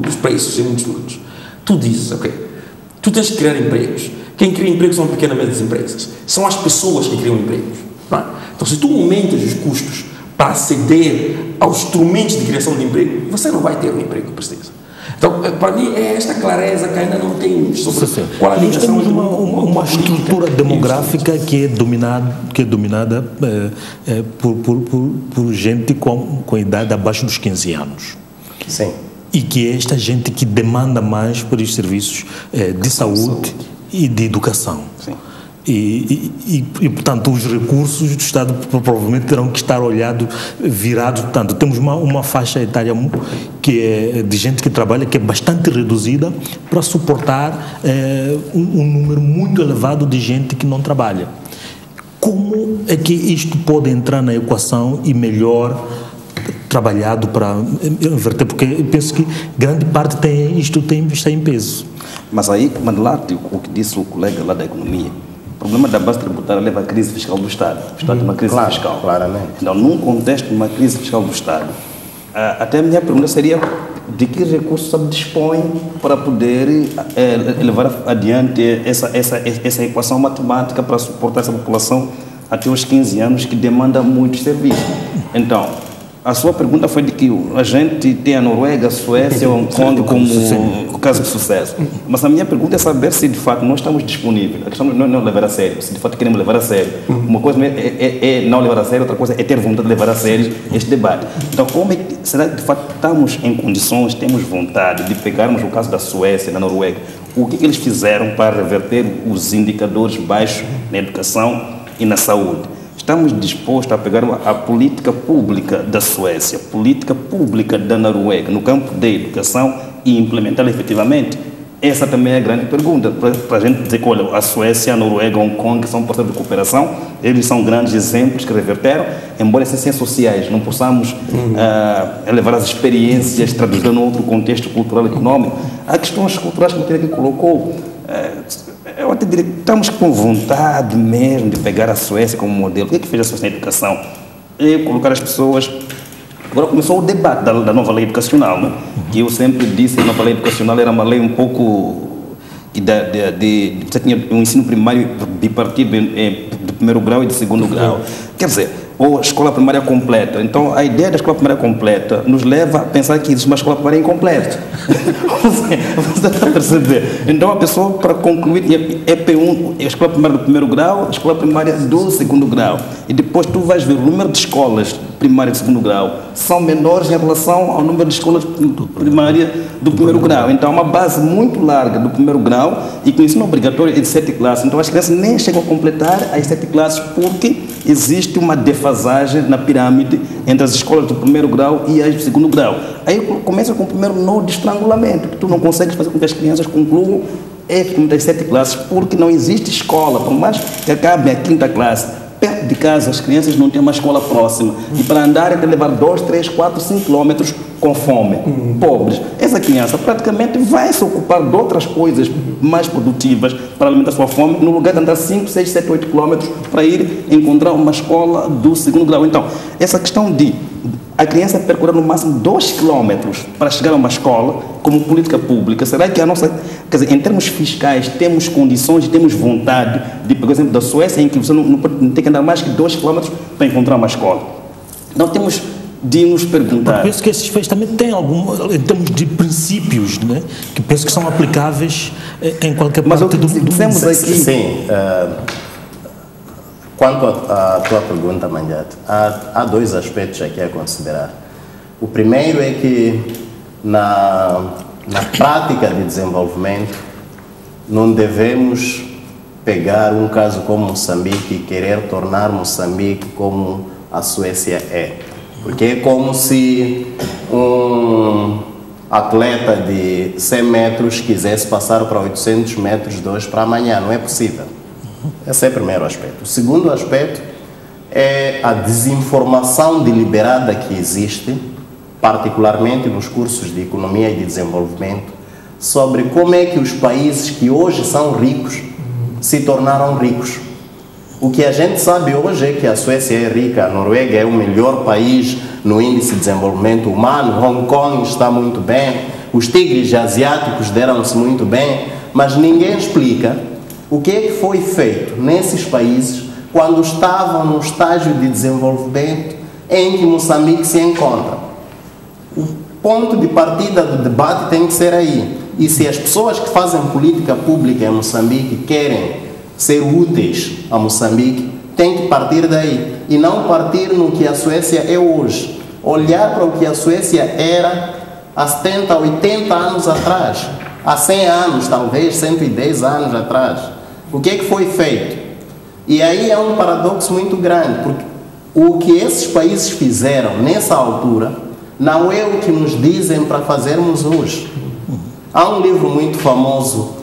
dos preços em muitos produtos. Tu dizes, ok, tu tens que criar empregos. Quem cria empregos são pequenas e médias empresas. São as pessoas que criam empregos, não é? Então, se tu aumentas os custos para aceder aos instrumentos de criação de emprego, você não vai ter o emprego que precisa. Então, para mim, é esta clareza que ainda não tem sobre qual a ligação. Nós temos uma estrutura demográfica que é dominada por gente com idade abaixo dos 15 anos. Sim. E que é esta gente que demanda mais por os serviços de saúde e de educação. Sim. E, portanto, os recursos do Estado provavelmente terão que estar virados. Portanto, temos uma faixa etária que é de gente que trabalha, que é bastante reduzida para suportar um número muito elevado de gente que não trabalha. Como é que isto pode entrar na equação e melhor trabalhado para inverter? Porque eu penso que grande parte está em peso. Mas aí, Mandelarte, o que disse o colega lá da economia, o problema da base tributária leva à crise fiscal do Estado. O Estado tem uma crise fiscal. Claramente. Então, num contexto de uma crise fiscal do Estado, até a minha pergunta seria de que recursos se dispõe para poder levar adiante essa equação matemática para suportar essa população até os 15 anos que demanda muito serviço. Então, a sua pergunta foi de que a gente tem a Noruega, a Suécia, Hong Kong como caso de sucesso. Mas a minha pergunta é saber se de fato nós estamos disponíveis. A questão não é levar a sério, se de fato queremos levar a sério. Uma coisa é não levar a sério, outra coisa é ter vontade de levar a sério este debate. Então, será que de fato estamos em condições, temos vontade de pegarmos o caso da Suécia, da Noruega, o que eles fizeram para reverter os indicadores baixos na educação e na saúde? Estamos dispostos a pegar a política pública da Suécia, a política pública da Noruega no campo da educação e implementá-la efetivamente? Essa também é a grande pergunta, para a gente dizer que, olha, a Suécia, a Noruega, Hong Kong são parceiros de cooperação, eles são grandes exemplos que reverteram, embora essas ciências sociais não possamos levar as experiências, traduzir num outro contexto cultural e econômico. Há questões culturais que o que colocou. Eu até diria que estamos com vontade mesmo de pegar a Suécia como modelo. O que é que fez a Suécia na educação? É colocar as pessoas... Agora começou o debate da nova lei educacional, né? Que eu sempre disse que a nova lei educacional era uma lei um pouco... Você tinha um ensino primário bipartido de primeiro grau e de segundo grau. Quer dizer, ou escola primária completa. Então, a ideia da escola primária completa nos leva a pensar que existe uma escola primária incompleta. Você está a perceber? Então, a pessoa, para concluir, é P1, a escola primária do primeiro grau, a escola primária do segundo grau. E depois tu vais ver o número de escolas primárias de segundo grau são menores em relação ao número de escolas primárias do primeiro grau. Então, é uma base muito larga do primeiro grau e que o ensino obrigatório é de 7 classes. Então, as crianças nem chegam a completar as 7 classes porque existe uma defasagem na pirâmide entre as escolas do primeiro grau e as do segundo grau. Aí começa com o primeiro nó de estrangulamento, que tu não consegues fazer com que as crianças concluam as 7 classes, porque não existe escola, por mais que acabe a 5ª classe. Perto de casa, as crianças não têm uma escola próxima. E para andar é de levar 2, 3, 4, 5 quilômetros com fome. Pobres. Essa criança praticamente vai se ocupar de outras coisas mais produtivas para alimentar a sua fome, no lugar de andar 5, 6, 7, 8 quilômetros para ir encontrar uma escola do segundo grau. Então, essa questão de a criança percorrer no máximo 2 quilômetros para chegar a uma escola, como política pública, será que a nossa... Quer dizer, em termos fiscais, temos condições, temos vontade de, por exemplo, da Suécia, em que você não tem que andar mais que 2 quilômetros para encontrar uma escola. Então, temos de nos perguntar... Eu penso que esses países também têm em termos de princípios, né, que penso que são aplicáveis em qualquer parte do mundo. Dizemos aqui... Sim. Quanto à tua pergunta, Mandiato, há 2 aspectos aqui a considerar. O primeiro é que na prática de desenvolvimento não devemos pegar um caso como Moçambique e querer tornar Moçambique como a Suécia é. Porque é como se um atleta de 100 metros quisesse passar para 800 metros de hoje para amanhã. Não é possível. Esse é o primeiro aspecto. O segundo aspecto é a desinformação deliberada que existe, particularmente nos cursos de economia e de desenvolvimento, sobre como é que os países que hoje são ricos se tornaram ricos. O que a gente sabe hoje é que a Suécia é rica, a Noruega é o melhor país no índice de desenvolvimento humano, Hong Kong está muito bem, os tigres asiáticos deram-se muito bem, mas ninguém explica o que é que foi feito nesses países quando estavam no estágio de desenvolvimento em que Moçambique se encontra. O ponto de partida do debate tem que ser aí. E se as pessoas que fazem política pública em Moçambique querem ser úteis a Moçambique, tem que partir daí. E não partir no que a Suécia é hoje. Olhar para o que a Suécia era há 70, 80 anos atrás. Há 100 anos, talvez, 110 anos atrás. O que é que foi feito? E aí é um paradoxo muito grande, porque o que esses países fizeram nessa altura não é o que nos dizem para fazermos hoje. Há um livro muito famoso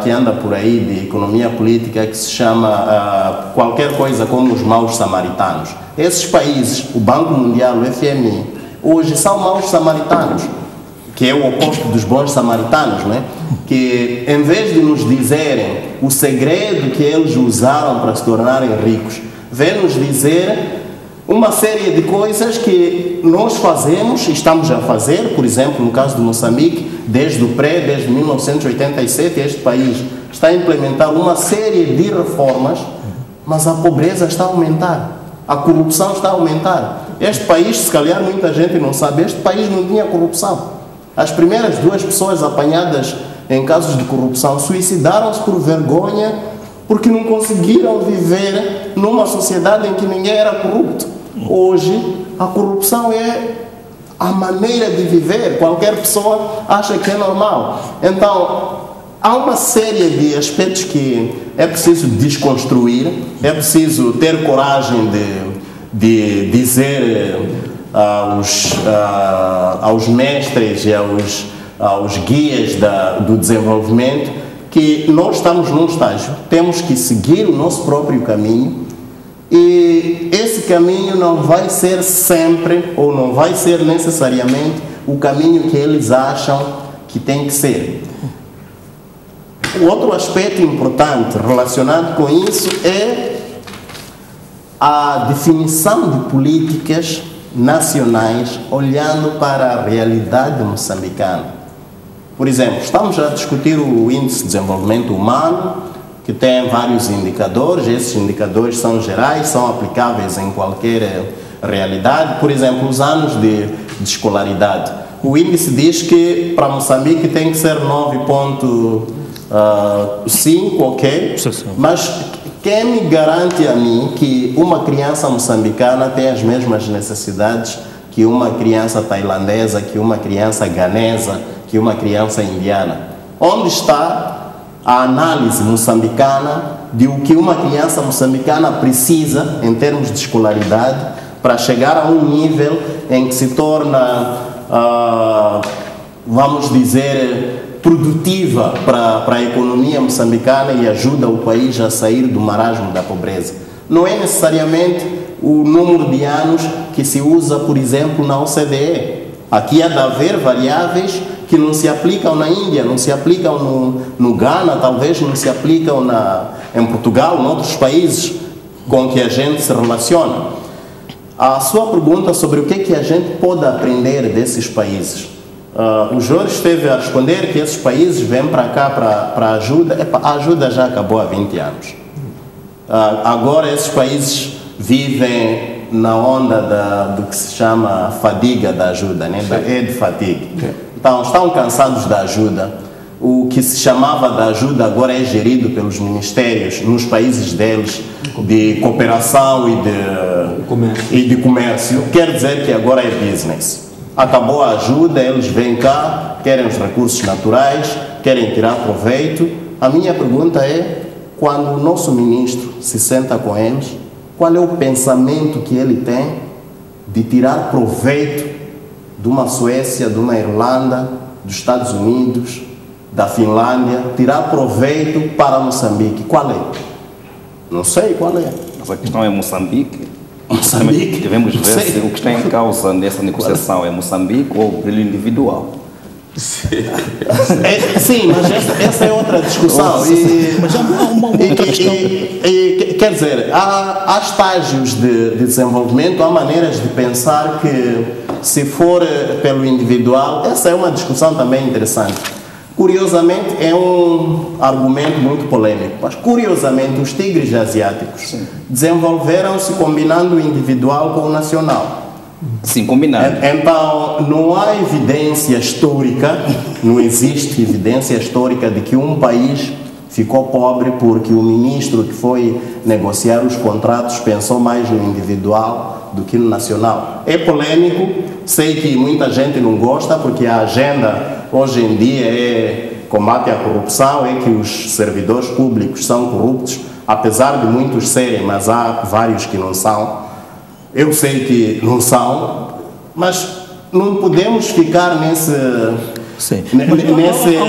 que anda por aí de economia política que se chama qualquer coisa como os maus samaritanos. Esses países, o Banco Mundial, o FMI, hoje são maus samaritanos, que é o oposto dos bons samaritanos, né? Que em vez de nos dizerem o segredo que eles usaram para se tornarem ricos, vem nos dizer uma série de coisas que nós fazemos, estamos a fazer, por exemplo, no caso de Moçambique, desde 1987, este país está a implementar uma série de reformas, mas a pobreza está a aumentar, a corrupção está a aumentar. Este país, se calhar muita gente não sabe, este país não tinha corrupção. As primeiras 2 pessoas apanhadas em casos de corrupção suicidaram-se por vergonha, porque não conseguiram viver numa sociedade em que ninguém era corrupto. Hoje, a corrupção é a maneira de viver. Qualquer pessoa acha que é normal. Então, há uma série de aspectos que é preciso desconstruir, é preciso ter coragem de dizer aos mestres e aos guias do desenvolvimento que nós estamos num estágio, temos que seguir o nosso próprio caminho. E esse caminho não vai ser sempre, ou não vai ser necessariamente, o caminho que eles acham que tem que ser. O outro aspecto importante relacionado com isso é a definição de políticas nacionais olhando para a realidade moçambicana. Por exemplo, estamos a discutir o Índice de Desenvolvimento Humano, que tem vários indicadores. Esses indicadores são gerais, são aplicáveis em qualquer realidade. Por exemplo, os anos de escolaridade. O índice diz que para Moçambique tem que ser 9,5, ok? Mas quem me garante a mim que uma criança moçambicana tem as mesmas necessidades que uma criança tailandesa, que uma criança ganesa, que uma criança indiana? Onde está a análise moçambicana de o que uma criança moçambicana precisa em termos de escolaridade para chegar a um nível em que se torna, vamos dizer, produtiva para a economia moçambicana e ajuda o país a sair do marasmo da pobreza? Não é necessariamente o número de anos que se usa, por exemplo, na OCDE. Aqui há de haver variáveis que não se aplicam na Índia, não se aplicam no Ghana, talvez não se aplicam em Portugal, em outros países com que a gente se relaciona. A sua pergunta sobre o que a gente pode aprender desses países. O Jorge esteve a responder que esses países vêm para cá para ajuda. A ajuda já acabou há 20 anos. Agora esses países vivem na onda do que se chama fadiga da ajuda, né? Da aid fatigue. Então, estão cansados da ajuda. O que se chamava da ajuda agora é gerido pelos ministérios nos países deles de cooperação e de comércio. Quer dizer que agora é business. Acabou a ajuda, eles vêm cá, querem os recursos naturais, querem tirar proveito. A minha pergunta é, quando o nosso ministro se senta com eles, qual é o pensamento que ele tem de tirar proveito de uma Suécia, de uma Irlanda, dos Estados Unidos, da Finlândia, tirar proveito para Moçambique? Qual é? Não sei qual é. Mas a questão é Moçambique. Moçambique? Devemos ver se o que está em causa nessa negociação é Moçambique ou o brilho individual. Sim, mas essa é outra discussão. Mas há uma outra questão. Quer dizer, há estágios de desenvolvimento, há maneiras de pensar que, se for pelo individual, essa é uma discussão também interessante. Curiosamente, é um argumento muito polêmico, mas curiosamente os tigres asiáticos desenvolveram-se combinando o individual com o nacional. Sim, combinado. Então, não há evidência histórica, não existe evidência histórica de que um país ficou pobre porque o ministro que foi negociar os contratos pensou mais no individual do que no nacional. É polêmico, sei que muita gente não gosta porque a agenda hoje em dia é combate à corrupção, é que os servidores públicos são corruptos, apesar de muitos serem, mas há vários que não são. Eu sei que não são, mas não podemos ficar nesse... Sim, mas há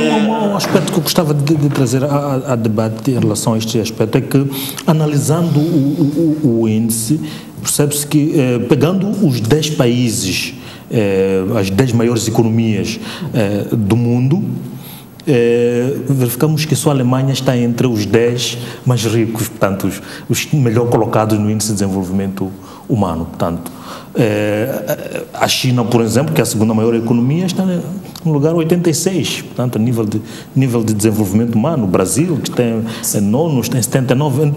um aspecto que eu gostava de trazer a debate em relação a este aspecto, é que, analisando o índice, percebe-se que, pegando os 10 países, as 10 maiores economias do mundo, verificamos que só a Alemanha está entre os 10 mais ricos, portanto, os melhor colocados no índice de desenvolvimento humano. Portanto, a China, por exemplo, que é a segunda maior economia, está no lugar 86, portanto, a nível de desenvolvimento humano. O Brasil, que tem nonos, tem 79,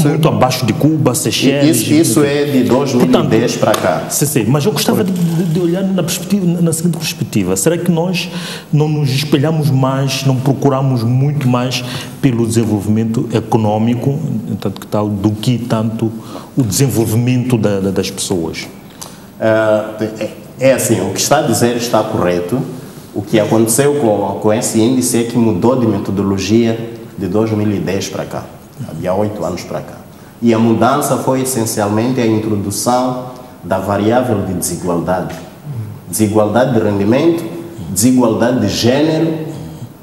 muito abaixo de Cuba, Seychelles. Isso é de 2010 para cá. Sim, mas eu gostava de olhar na seguinte perspectiva. Será que nós não nos espelhamos mais, não procuramos muito mais pelo desenvolvimento econômico, do que tanto o desenvolvimento das pessoas? É assim, o que está a dizer está correto. O que aconteceu com esse índice é que mudou de metodologia de 2010 para cá, havia 8 anos para cá. E a mudança foi essencialmente a introdução da variável de desigualdade. Desigualdade de rendimento, desigualdade de género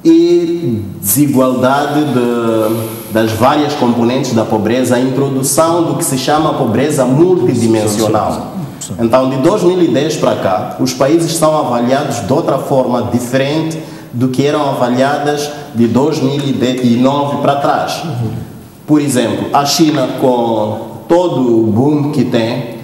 e desigualdade das várias componentes da pobreza, a introdução do que se chama pobreza multidimensional. Então, de 2010 para cá, os países são avaliados de outra forma diferente do que eram avaliadas de 2009 para trás. Por exemplo, a China, com todo o boom que tem,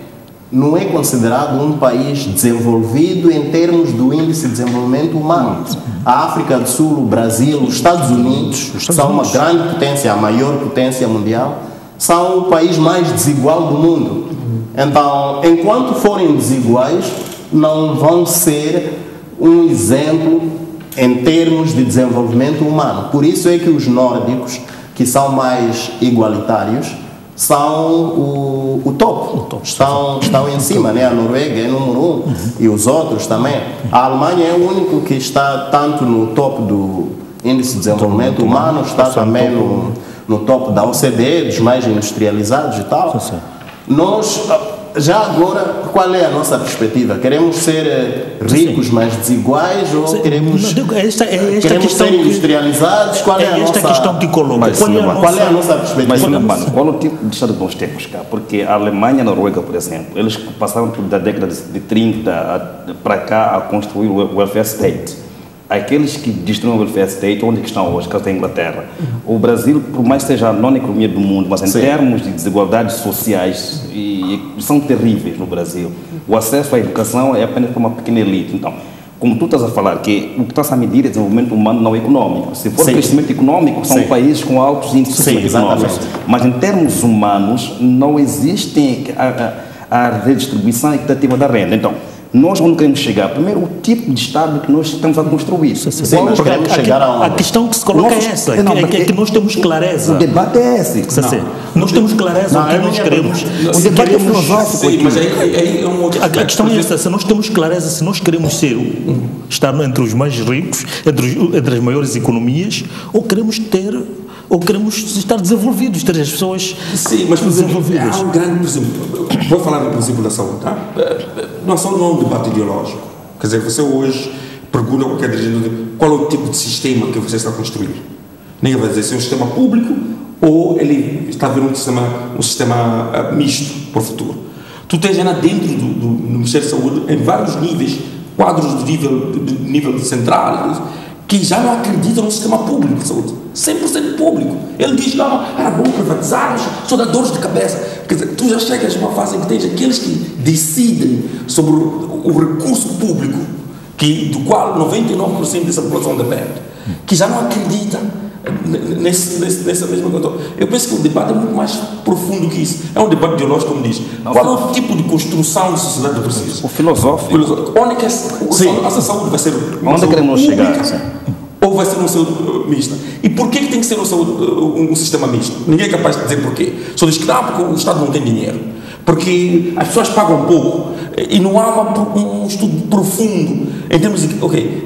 não é considerado um país desenvolvido em termos do índice de desenvolvimento humano. A África do Sul, o Brasil, os Estados Unidos são uma grande potência, a maior potência mundial, são o país mais desigual do mundo. Então, enquanto forem desiguais, não vão ser um exemplo em termos de desenvolvimento humano. Por isso é que os nórdicos, que são mais igualitários, são o topo, estão em cima, né? A Noruega é número 1 e os outros também. A Alemanha é o único que está tanto no topo do índice de desenvolvimento humano, está também no topo da OCDE, dos mais industrializados e tal. Nós, já agora, qual é a nossa perspectiva? Queremos ser ricos, mas desiguais, ou queremos ser industrializados? Qual é a nossa questão que coloca? Qual é a nossa perspectiva? Mas qual é o tipo de Estado que nós temos cá? Porque a Alemanha e a Noruega, por exemplo, eles passaram da década de 30 para cá a construir o welfare state. Aqueles que destruíram o welfare state, onde estão hoje, caso da Inglaterra. O Brasil, por mais que seja a nona economia do mundo, mas em termos de desigualdades sociais, são terríveis no Brasil. O acesso à educação é apenas para uma pequena elite. Então, como tu estás a falar, que o que está a medir é desenvolvimento humano, não econômico. Se for crescimento econômico, são países com altos índices de crescimento econômico. Mas em termos humanos, não existe a redistribuição equitativa da renda. Então, nós não queremos chegar. Primeiro, o tipo de Estado que nós estamos a construir. Mas queremos chegar a questão que se coloca é essa, que nós temos clareza. O debate é esse. Nós temos clareza o que nós queremos. O debate é filosófico. Mas aí é um outro aspecto. A questão é essa, se nós temos clareza, se nós queremos estar entre os mais ricos, entre as maiores economias, ou queremos estar desenvolvidos, ter as pessoas desenvolvidas. Há um grande, por exemplo, vou falar do princípio da saúde, tá? Não é um debate ideológico. Quer dizer, você hoje pergunta a qualquer dirigente qual é o tipo de sistema que você está a construir. Ninguém vai dizer se é um sistema público ou ele está a ver um sistema misto para o futuro. Tu tens ainda dentro do Ministério da Saúde, em vários níveis, quadros de nível central, que já não acreditam no sistema público de saúde. 100% público. Ele diz, não, era bom privatizarmos, só dá dores de cabeça. Quer dizer, tu já chegas numa fase em que tens aqueles que decidem sobre o recurso público, do qual 99% dessa população depende, que já não acredita nessa mesma coisa. Eu penso que o debate é muito mais profundo que isso. É um debate ideológico, como diz. Qual é o tipo de construção de sociedade que precisa? O filosófico. Onde é que essa saúde vai ser? Onde queremos chegar? Ou vai ser uma saúde mista? E por que tem que ser um sistema misto? Ninguém é capaz de dizer porquê. Só diz que porque o Estado não tem dinheiro. Porque as pessoas pagam pouco. E não há um estudo profundo em termos de,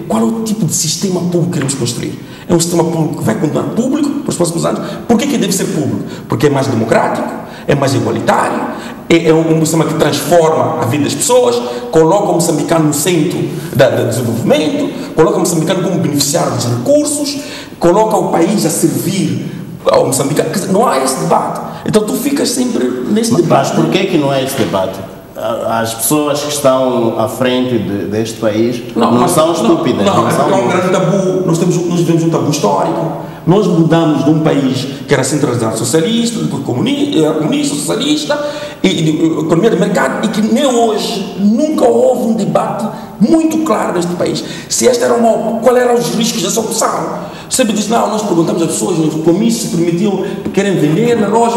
qual é o tipo de sistema público que queremos construir? É um sistema público que vai continuar público para os próximos anos. Por que deve ser público? Porque é mais democrático, é mais igualitário, é um sistema que transforma a vida das pessoas, coloca o moçambicano no centro do desenvolvimento, coloca o moçambicano como beneficiário dos recursos, coloca o país a servir ao moçambicano. Quer dizer, não há esse debate. Então tu ficas sempre nesse debate. Mas por que não é esse debate? as pessoas que estão à frente deste país não são estúpidas. Não, é um grande tabu. Nós vivemos um tabu histórico. Nós mudamos de um país que era centralizado socialista, depois comunista, socialista, e economia de mercado, e que nem hoje nunca houve um debate muito claro neste país. Se esta era qual eram os riscos dessa opção? Sempre diz, não, nós perguntamos às pessoas, os comícios se permitiam, querem vender na loja.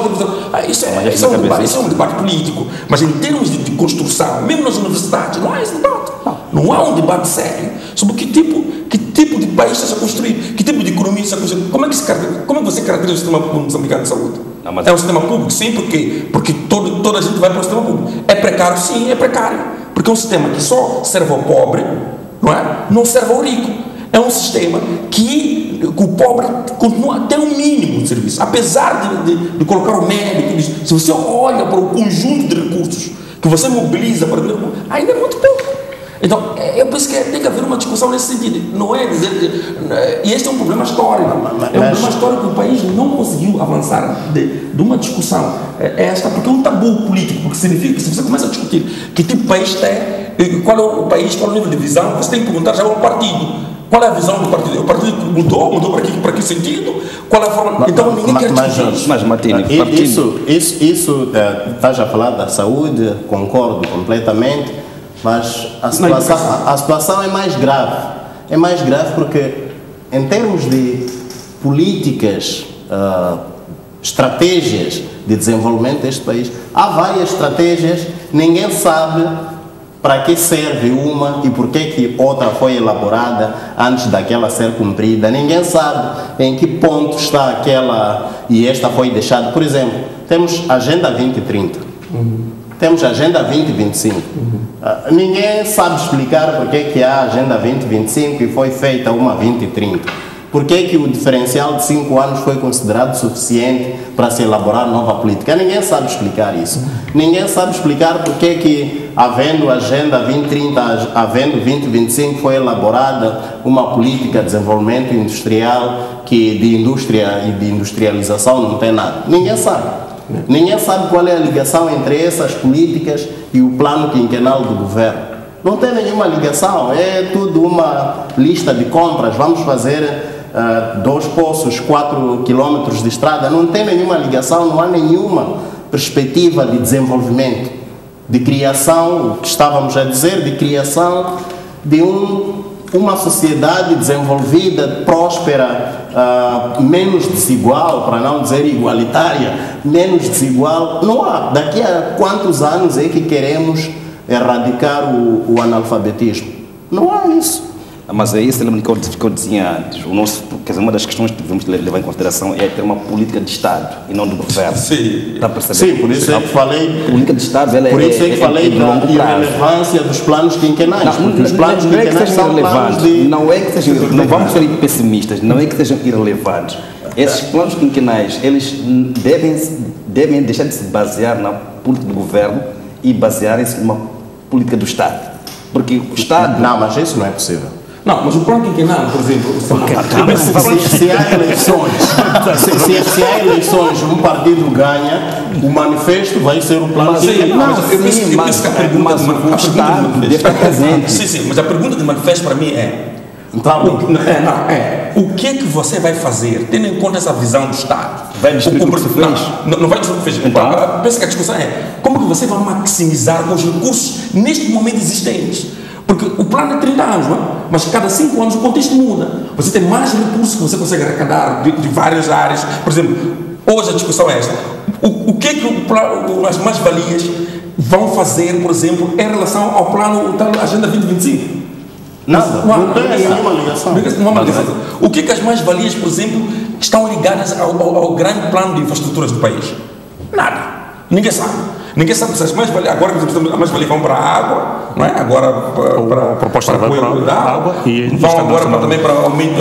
Isso é um debate político. Mas em termos de construção, mesmo nas universidades, não há esse debate. Não há um debate sério sobre que tipo de país está a construir, que tipo de economia está a construir. Como é que você caracteriza o sistema público moçambicano de saúde? É um sistema público, sim, porque toda a gente vai para o sistema público. É precário, sim, é precário. Porque é um sistema que só serve ao pobre, não é? Não serve ao rico. É um sistema que o pobre continua a ter um mínimo de serviço. Apesar de colocar o médico, se você olha para o conjunto de recursos que você mobiliza para ainda é muito pouco. Então, eu penso que tem que haver uma discussão nesse sentido. Não é dizer que... E este é um problema histórico. É um problema histórico que o país não conseguiu avançar de uma discussão. Porque é um tabu político, porque significa que se você começa a discutir que tipo de país tem, qual é o país, qual é o nível de visão, você tem que perguntar já ao partido. Qual é a visão do partido? O partido mudou para que sentido? Qual é a forma? Então ninguém quer discutir. Mas Martini, isso estás a falar da saúde, concordo completamente. Mas a situação é mais grave. É mais grave porque, em termos de políticas, estratégias de desenvolvimento deste país, há várias estratégias, ninguém sabe para que serve uma e por que outra foi elaborada antes daquela ser cumprida. Ninguém sabe em que ponto está aquela e esta foi deixada. Por exemplo, temos a Agenda 2030. Temos a Agenda 2025. Ninguém sabe explicar por que há a Agenda 2025 e foi feita uma 2030. Por que o diferencial de 5 anos foi considerado suficiente para se elaborar nova política? Ninguém sabe explicar isso. Ninguém sabe explicar por que havendo a Agenda 2030, havendo 2025, foi elaborada uma política de desenvolvimento industrial que de indústria e de industrialização não tem nada. Ninguém sabe. Ninguém sabe qual é a ligação entre essas políticas e o plano quinquenal do governo. Não tem nenhuma ligação, é tudo uma lista de compras. Vamos fazer 2 poços, 4 quilômetros de estrada. Não tem nenhuma ligação, não há nenhuma perspectiva de desenvolvimento, de criação, o que estávamos a dizer, de criação de uma sociedade desenvolvida, próspera, menos desigual, para não dizer igualitária, menos desigual. Não há. Daqui a quantos anos é que queremos erradicar o analfabetismo? Não há isso. Mas é isso que eu dizia antes. Uma das questões que devemos levar em consideração é ter uma política de Estado e não do governo. Sim, está a perceber? Sim, por isso é que falei. Política de Estado, ela por isso é que falei da irrelevância dos planos quinquenais. Os planos quinquenais são planos de. Não vamos ser pessimistas, não é que sejam irrelevantes. Esses planos quinquenais, eles devem deixar de se basear na política do governo e basearem-se numa política do Estado. Porque o Estado. Não, mas isso não é possível. Não, mas o plano quinquenal, por exemplo, se há eleições, um partido ganha, o manifesto vai ser o plano quinquenal. Mas o Estado deve estar presente. Sim, mas a pergunta do manifesto para mim é: o que é que você vai fazer, tendo em conta essa visão do Estado? Vai destruir o que se fez? Não vai destruir o que fez. Então, pensa que a discussão é: como que você vai maximizar os recursos neste momento existentes? Porque o plano é 30 anos, não é? Mas cada 5 anos o contexto muda. Você tem mais recursos que você consegue arrecadar de várias áreas. Por exemplo, hoje a discussão é esta. O que é que as mais-valias vão fazer, por exemplo, em relação ao plano da Agenda 2025? Nada, não tem nenhuma ligação. Não há uma ligação. O que é que as mais-valias, por exemplo, estão ligadas ao grande plano de infraestruturas do país? Nada. Ninguém sabe. Ninguém sabe se as mais-valias, agora as mais-valias vão para a água, não é? Agora para a proposta vai para a água e vão agora também para aumento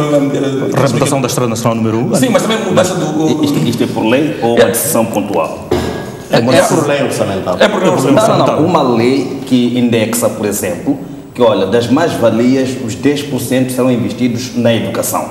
a reputação da Estrada Nacional número 1. Sim, mas também mudança do... Isto é por lei ou uma decisão pontual? É por lei orçamental. É por lei orçamental. Não, uma lei que indexa, por exemplo, que olha, das mais-valias, os 10% serão investidos na educação.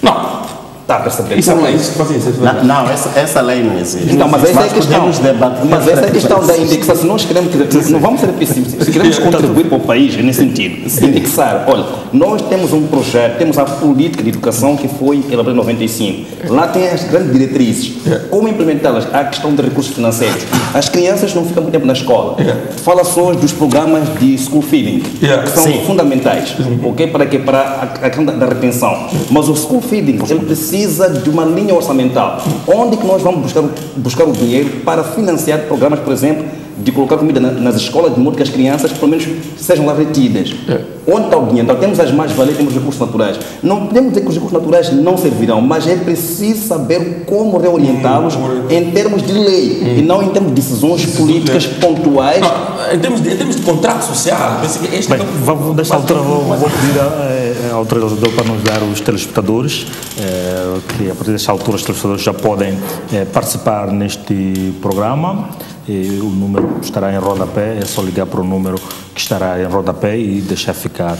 Não. Está a perceber? Isso é lei, isso fazia isso. Não, essa lei não existe. Então, mas essa é a questão. podemos debater. Mas essa é a questão da indexação. Nós queremos, não vamos ser pessimistas, queremos contribuir para o país nesse sentido. Indexar. Olha, nós temos um projeto, temos a política de educação que foi elaborada em 95. Lá tem as grandes diretrizes. Como implementá-las? A questão de recursos financeiros. As crianças não ficam muito tempo na escola. Fala só dos programas de school feeding, que são fundamentais. Ok? Para quê? Para a questão da retenção. Mas o school feeding, ele precisa de uma linha orçamental. Onde que nós vamos buscar o dinheiro para financiar programas, por exemplo, de colocar comida nas escolas, de modo que as crianças, pelo menos, sejam lá retidas? Onde está o dinheiro? Então, temos as mais-valias, temos os recursos naturais. Não podemos dizer que os recursos naturais não servirão, mas é preciso saber como reorientá-los em termos de lei e não em termos de decisões políticas pontuais. Em termos de contrato social, penso que este Bem, vou pedir ao autorizador para nos dar os telespectadores, que a partir desta altura os telespectadores já podem participar neste programa. O número estará em rodapé, é só ligar para o número que estará em rodapé e deixar ficar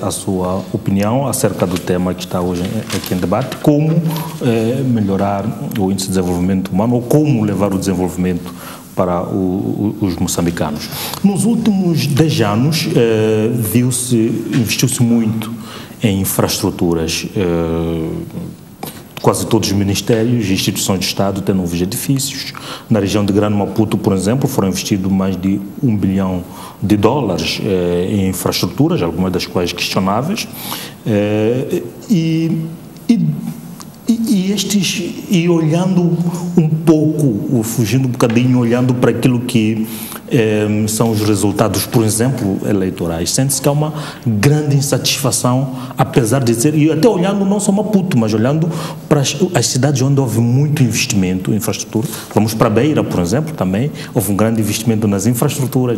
a sua opinião acerca do tema que está hoje aqui em debate, como melhorar o índice de desenvolvimento humano ou como levar o desenvolvimento para os moçambicanos. Nos últimos 10 anos investiu-se muito em infraestruturas. Quase todos os ministérios e instituições de Estado têm novos edifícios. Na região de Grande Maputo, por exemplo, foram investidos mais de $1 bilhão em infraestruturas, algumas das quais questionáveis. E olhando um pouco, fugindo um bocadinho, olhando para aquilo que são os resultados, por exemplo, eleitorais, sente-se que há uma grande insatisfação, apesar de dizer, e até olhando não só Maputo, mas olhando para as cidades onde houve muito investimento em infraestrutura. Vamos para a Beira, por exemplo, também houve um grande investimento nas infraestruturas.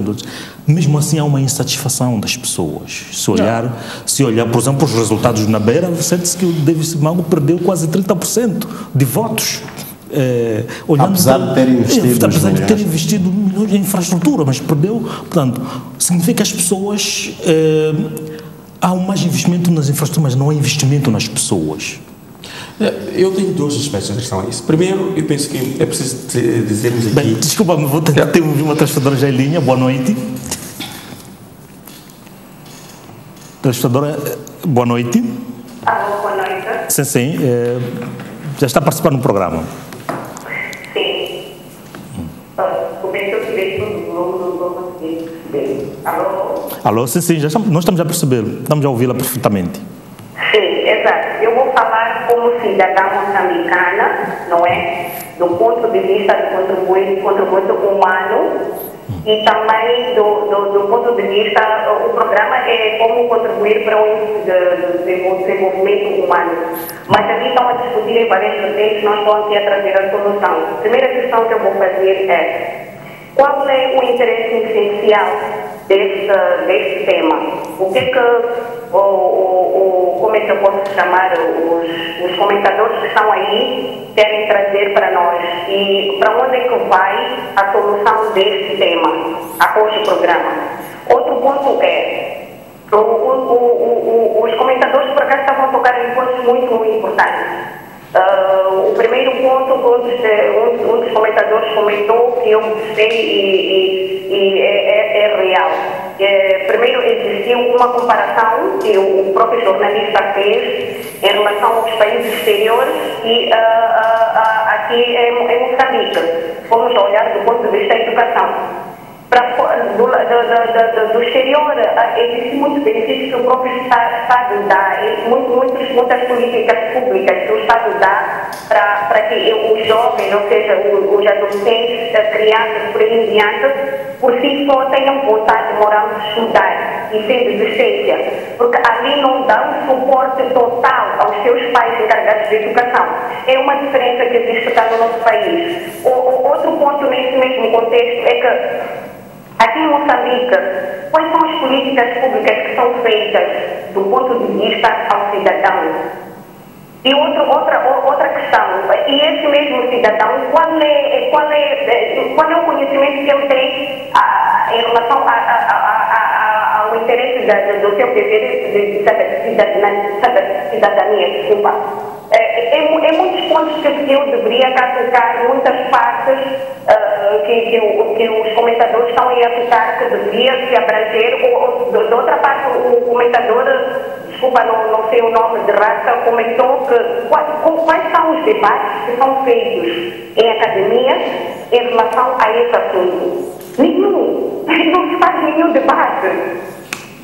Mesmo assim há uma insatisfação das pessoas. Se olhar, por exemplo, os resultados na Beira, sente-se que o Davis Mango perdeu quase 30% de votos. Apesar de ter investido milhões em infraestrutura, mas perdeu. Portanto, significa que as pessoas há um mais investimento nas infraestruturas, mas não há investimento nas pessoas. Eu tenho dois aspectos em relação a isso. Primeiro, eu penso que é preciso dizermos aqui... Bem, desculpa-me, vou tentar ter uma transportadora já em linha. Boa noite. Transportadora, boa noite. Alô, boa noite. Sim. Já está participando do programa. Sim. Comecei a ver tudo, não consegui perceber. Alô? Sim, nós estamos a perceber, estamos a ouvi-la perfeitamente. Sim, exato. Eu vou falar como cidadã moçambicana, não é? Do ponto de vista de contributo humano e também do ponto de vista, o programa é como contribuir para o índice de desenvolvimento humano. Mas aqui estão a discutir em várias vertentes, não estão aqui a trazer a solução. A primeira questão que eu vou fazer é: qual é o interesse essencial deste tema? O que é que, como é que eu posso chamar, os comentadores que estão aí querem trazer para nós? E para onde é que vai a solução deste tema após o programa? Outro ponto é, os comentadores por acaso estavam a tocar em pontos muito, muito importantes. O primeiro ponto, um dos comentadores comentou que eu gostei e é real. Primeiro, existiu uma comparação que o próprio jornalista fez em relação aos países exteriores e aqui em Moçambique. Vamos olhar do ponto de vista da educação. Do exterior, existe muitos benefícios que o próprio Estado dá, muitas políticas públicas que o Estado dá para que os jovens, ou seja, os adolescentes, as crianças, por aí em diante, por si só tenham vontade moral de estudar e sem desistência, porque ali não dá um suporte total aos seus pais encarregados de educação. É uma diferença que existe cá no nosso país. Outro ponto nesse mesmo contexto é que aqui em Moçambique, quais são as políticas públicas que são feitas do ponto de vista ao cidadão? E outra questão, e esse mesmo cidadão, qual é o conhecimento que ele tem em relação ao interesse do seu dever de cidadania, desculpa. É é muitos pontos que eu deveria cá tocar, muitas partes que os comentadores estão aí a tocar, que deveria se abranger, ou de outra parte o comentador, desculpa, não sei o nome de raça, comentou que quais são os debates que são feitos em academia em relação a esse assunto. Nenhum, não se faz nenhum debate.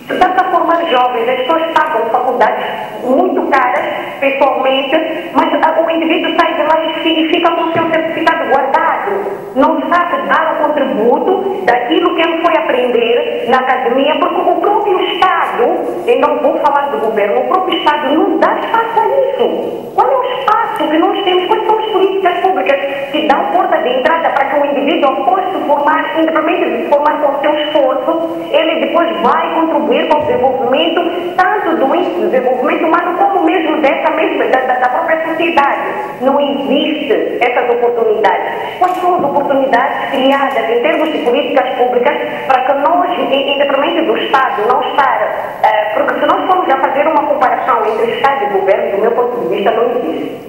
Estamos a formar jovens, as pessoas pagam faculdades muito caras, pessoalmente, mas o indivíduo sai de lá e fica com o seu certificado guardado. Não sabe dar o contributo daquilo que ele foi aprender na academia, porque o próprio Estado, eu não vou falar do governo, o próprio Estado não dá espaço a isso. Qual é o espaço que nós temos? Quais são as políticas públicas que dão porta de entrada para que o indivíduo, após se formar, independente de se formar com o seu esforço, ele depois vai contribuir com o desenvolvimento, tanto do índice de desenvolvimento humano, como mesmo da própria sociedade. Não existe essas oportunidades. Quais são as oportunidades criadas em termos de políticas públicas para que nós, independente do Estado, não estar... porque se nós formos a fazer uma comparação entre Estado e governo, do meu ponto de vista, não existe.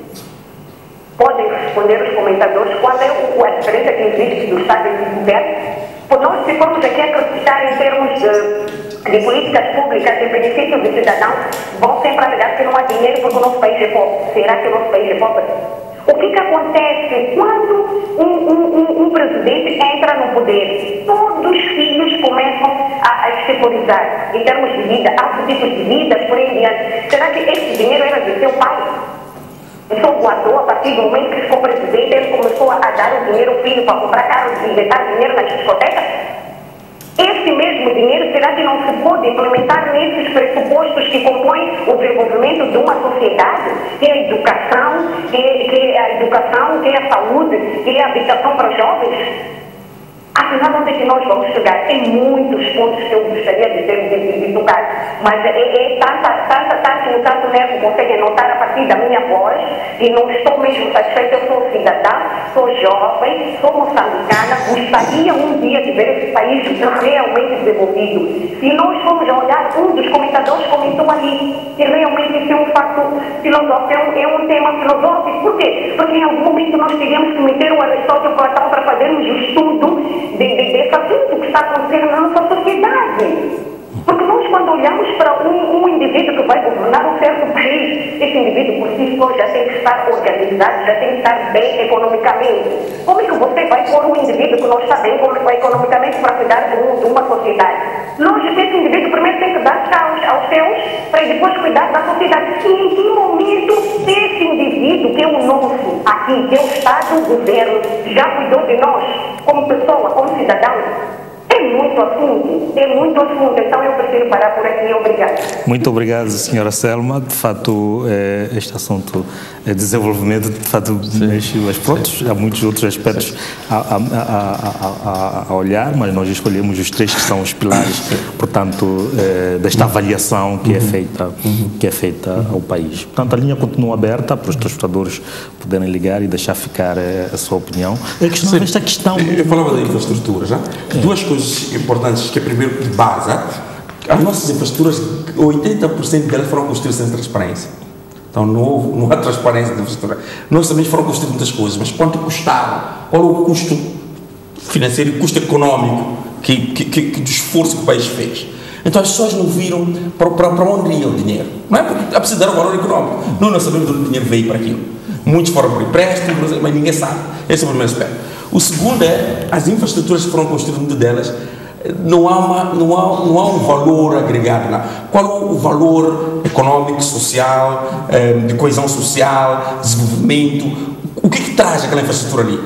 Podem responder os comentadores qual é a diferença que existe do Estado e do governo. Por nós, se formos aqui acreditar em termos de políticas públicas em benefício do cidadão, vão sempre alegar que não há dinheiro porque o nosso país é pobre. Será que o nosso país é pobre? O que acontece quando um presidente entra no poder? Todos os filhos começam a exteriorizar em termos de vida, altos tipos de vida, por aí diante. Será que esse dinheiro era de seu pai? Ele só guardou a partir do momento que ficou presidente, ele começou a dar o dinheiro ao filho para comprar carros e injetar dinheiro nas discotecas? Esse mesmo dinheiro, será que não se pode implementar nesses pressupostos que compõem o desenvolvimento de uma sociedade, que é a educação, que é a saúde, que é a habitação para os jovens? Afinal, onde é que nós vamos chegar? Tem muitos pontos que eu gostaria de tocar, mas tanto nervo consegue notar a partir da minha voz, e não estou mesmo satisfeita. Eu sou cidadã, sou jovem, sou moçambicana, gostaria um dia de ver esse país realmente desenvolvido. Se nós formos olhar, um dos comentadores comentou ali que realmente isso é um fato filosófico, é um tema filosófico. Por quê? Porque em algum momento nós teríamos que meter o Aristóteles e Platão para fazermos o estudo desse assunto que está acontecendo na nossa sociedade. Porque nós, quando olhamos para um indivíduo que vai governar um certo país, esse indivíduo por si só já tem que estar organizado, já tem que estar bem economicamente. Como é que você vai pôr um indivíduo que não está bem economicamente para cuidar de uma sociedade? Lógico que esse indivíduo primeiro tem que dar aos seus para depois cuidar da sociedade. E em que momento esse indivíduo, que é o nosso aqui, que é o Estado, o governo, já cuidou de nós como pessoa, como cidadão? É muito assunto, então eu prefiro parar por aqui. Obrigada. Muito obrigado, senhora Selma. De fato, este assunto é desenvolvimento, de fato, mexe, mas pronto, há muitos outros aspectos a olhar, mas nós escolhemos os três que são os pilares, portanto, desta avaliação que é feita ao país. Portanto, a linha continua aberta para os transportadores poderem ligar e deixar ficar a sua opinião. Esta questão... Eu falava da infraestrutura, já? Duas coisas importantes, que é primeiro de base, as nossas infraestruturas, 80% delas foram construídas sem transparência. Então não há transparência da infraestrutura. Nós também foram construídas muitas coisas, mas quanto custaram? Qual o custo financeiro e custo económico do esforço que o país fez? Então as pessoas não viram para onde ia o dinheiro. Não é porque é preciso dar o valor económico. Não sabemos de onde o dinheiro veio para aquilo. Muitos foram por empréstimo, mas ninguém sabe. Esse é o primeiro aspecto. O segundo é, as infraestruturas que foram construídas, muitas delas, não há um valor agregado. Não. Qual é o valor económico, social, de coesão social, desenvolvimento? O que traz aquela infraestrutura ali?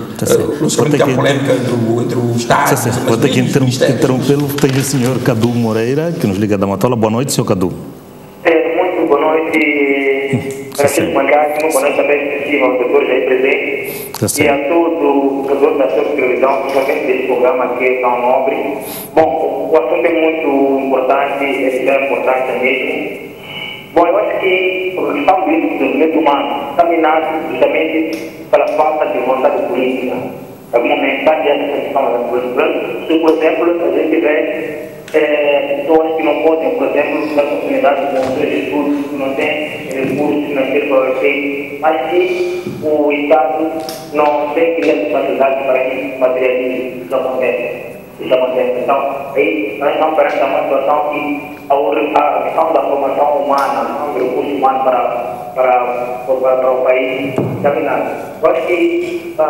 Logicamente há polêmica entre o Estado... Vou ter que interrompê-lo. Tem o senhor Cadu Moreira, que nos liga da Matola. Boa noite, senhor Cadu. Muito boa noite para vocês mangados, muito boa noite também específica aos doutores aí presentes e a todo o jogador da sua televisão, principalmente desse programa que é tão nobre. Bom, o assunto é muito importante, é tão importante mesmo. Bom, eu acho que a questão do desenvolvimento humano está minado justamente pela falta de vontade política. Algum momento está diante dessa questão da política. Se, por exemplo, a gente vê pessoas que não podem, por exemplo, dar oportunidade de seus estudos, que não têm recursos financeiros para o efeito, mas que o Estado não tem criado facilidade para que isso materialize, isso acontece. Então, aí nós estamos perante uma situação que a questão da formação humana, a questão do recurso humano para o país está minado. Eu acho que a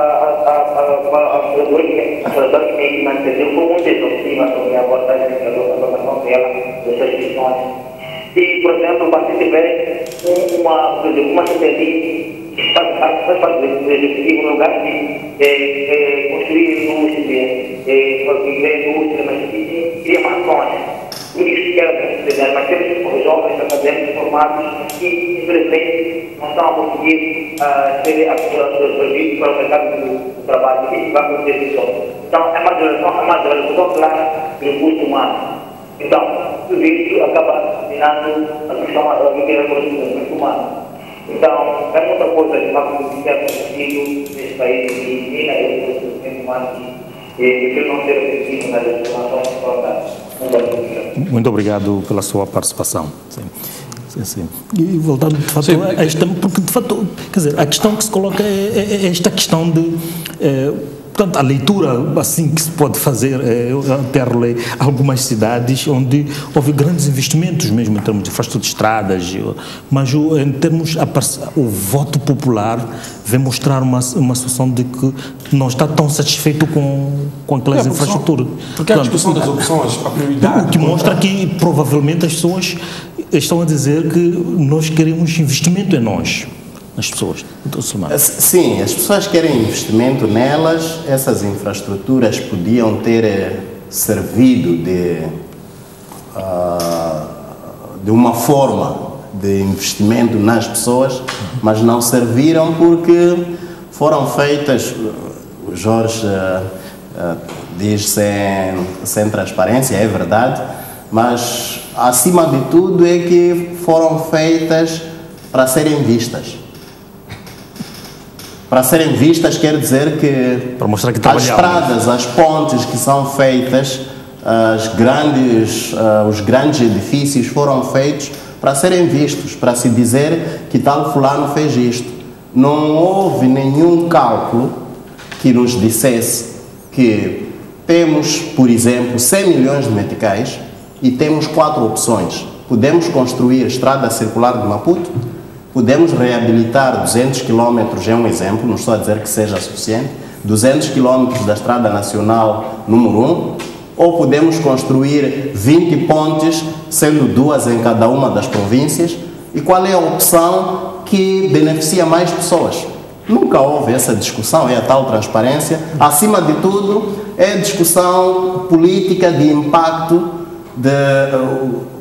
sociedade que tem que manter foi muito exaustiva sobre a abordagem da formação dela, dessas questões. E, por exemplo, quando você tiver uma CPI que faz parte do executivo, no lugar de construir indústria, mas cria mações. Por isso que era mas temos jovens acadêmicos formados que, infelizmente, não estão a conseguir ser absorvidos para o mercado do trabalho. Isso vai acontecer isso. Então, é uma valorização clara do recurso humano. Então, tudo isso acaba minando a questão do recurso humano. Então, é muita coisa que vai acontecido nesse país e mina o recurso humano que não ser efetivo nas legislações importantes. Muito obrigado pela sua participação. Sim. E voltando, de fato, a esta, porque de fato, quer dizer, a questão que se coloca é esta questão de, portanto, a leitura assim que se pode fazer, eu até relei algumas cidades onde houve grandes investimentos mesmo em termos de infraestrutura de estradas, mas em termos, o voto popular vem mostrar uma situação de que não está tão satisfeito com aquelas infraestruturas. Porque a discussão das opções, a prioridade... O que mostra que provavelmente as pessoas estão a dizer que nós queremos investimento em nós. As pessoas. Sim, as pessoas querem investimento nelas, essas infraestruturas podiam ter servido de uma forma de investimento nas pessoas, mas não serviram porque foram feitas, o Jorge diz sem transparência, é verdade, mas acima de tudo é que foram feitas para serem vistas. Para serem vistas quer dizer que para mostrar que as estradas, as pontes que são feitas, os grandes edifícios foram feitos para serem vistos, para se dizer que tal fulano fez isto. Não houve nenhum cálculo que nos dissesse que temos, por exemplo, 100 milhões de meticais e temos 4 opções. Podemos construir a estrada circular de Maputo, podemos reabilitar 200 km, é um exemplo, não estou a dizer que seja suficiente, 200 km da Estrada Nacional número 1, ou podemos construir 20 pontes, sendo 2 em cada uma das províncias, e qual é a opção que beneficia mais pessoas? Nunca houve essa discussão, é a tal transparência. Acima de tudo, é a discussão política de impacto,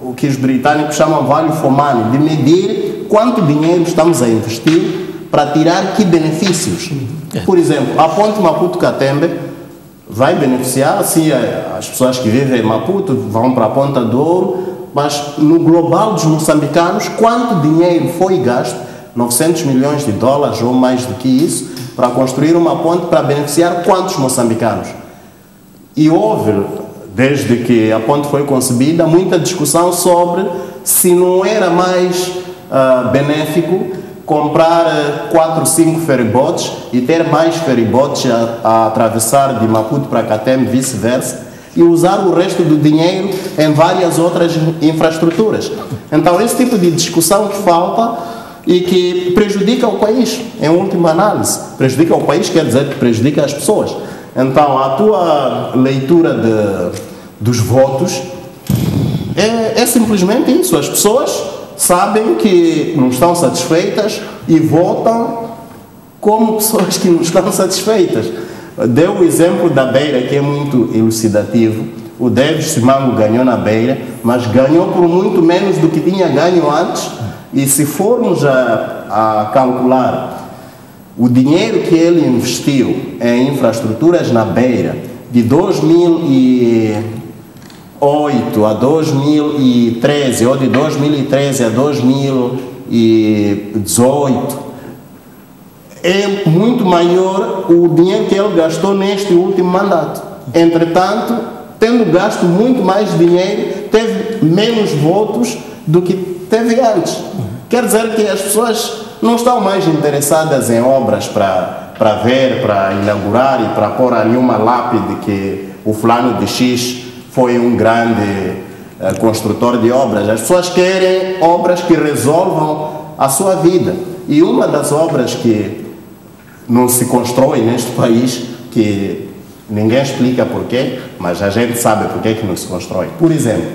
o que os britânicos chamam value for money, de medir quanto dinheiro estamos a investir para tirar que benefícios. Por exemplo, a ponte Maputo-Catembe vai beneficiar, sim, as pessoas que vivem em Maputo vão para a Ponta do Ouro, mas no global dos moçambicanos, quanto dinheiro foi gasto, 900 milhões de dólares ou mais do que isso, para construir uma ponte para beneficiar quantos moçambicanos? E houve, desde que a ponte foi concebida, muita discussão sobre se não era mais benéfico comprar 4 ou 5 ferryboats e ter mais ferryboats a atravessar de Maputo para Catembe, vice-versa, e usar o resto do dinheiro em várias outras infraestruturas. Então, esse tipo de discussão que falta e que prejudica o país, em última análise. Prejudica o país quer dizer que prejudica as pessoas. Então, a tua leitura dos votos é simplesmente isso. As pessoas sabem que não estão satisfeitas e votam como pessoas que não estão satisfeitas. Deu o exemplo da Beira, que é muito elucidativo. O Davis Simango ganhou na Beira, mas ganhou por muito menos do que tinha ganho antes. E se formos a calcular o dinheiro que ele investiu em infraestruturas na Beira, de 2008 a 2013, ou de 2013 a 2018, é muito maior o dinheiro que ele gastou neste último mandato. Entretanto, tendo gasto muito mais dinheiro, teve menos votos do que teve antes. Quer dizer que as pessoas não estão mais interessadas em obras para ver, para inaugurar e para pôr ali uma lápide que o fulano de X foi um grande construtor de obras. As pessoas querem obras que resolvam a sua vida. E uma das obras que não se constrói neste país, que ninguém explica porquê, mas a gente sabe porquê que não se constrói. Por exemplo,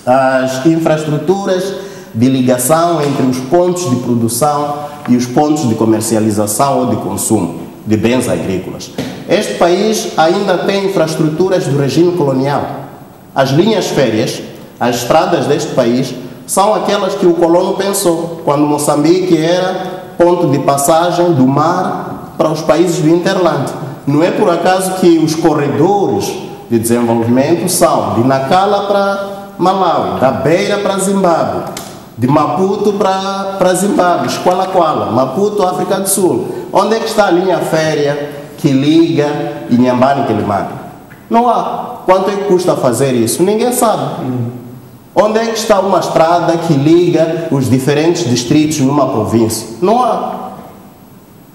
as infraestruturas de ligação entre os pontos de produção e os pontos de comercialização ou de consumo de bens agrícolas. Este país ainda tem infraestruturas do regime colonial. As linhas férreas, as estradas deste país, são aquelas que o colono pensou, quando Moçambique era ponto de passagem do mar para os países do hinterland. Não é por acaso que os corredores de desenvolvimento são de Nacala para Malawi, da Beira para Zimbábue, de Maputo para Zimbábue, Kuala, Maputo, África do Sul. Onde é que está a linha férrea que liga Inhambane e Quilimane? Não há. Quanto é que custa fazer isso? Ninguém sabe. Onde é que está uma estrada que liga os diferentes distritos numa província? Não há.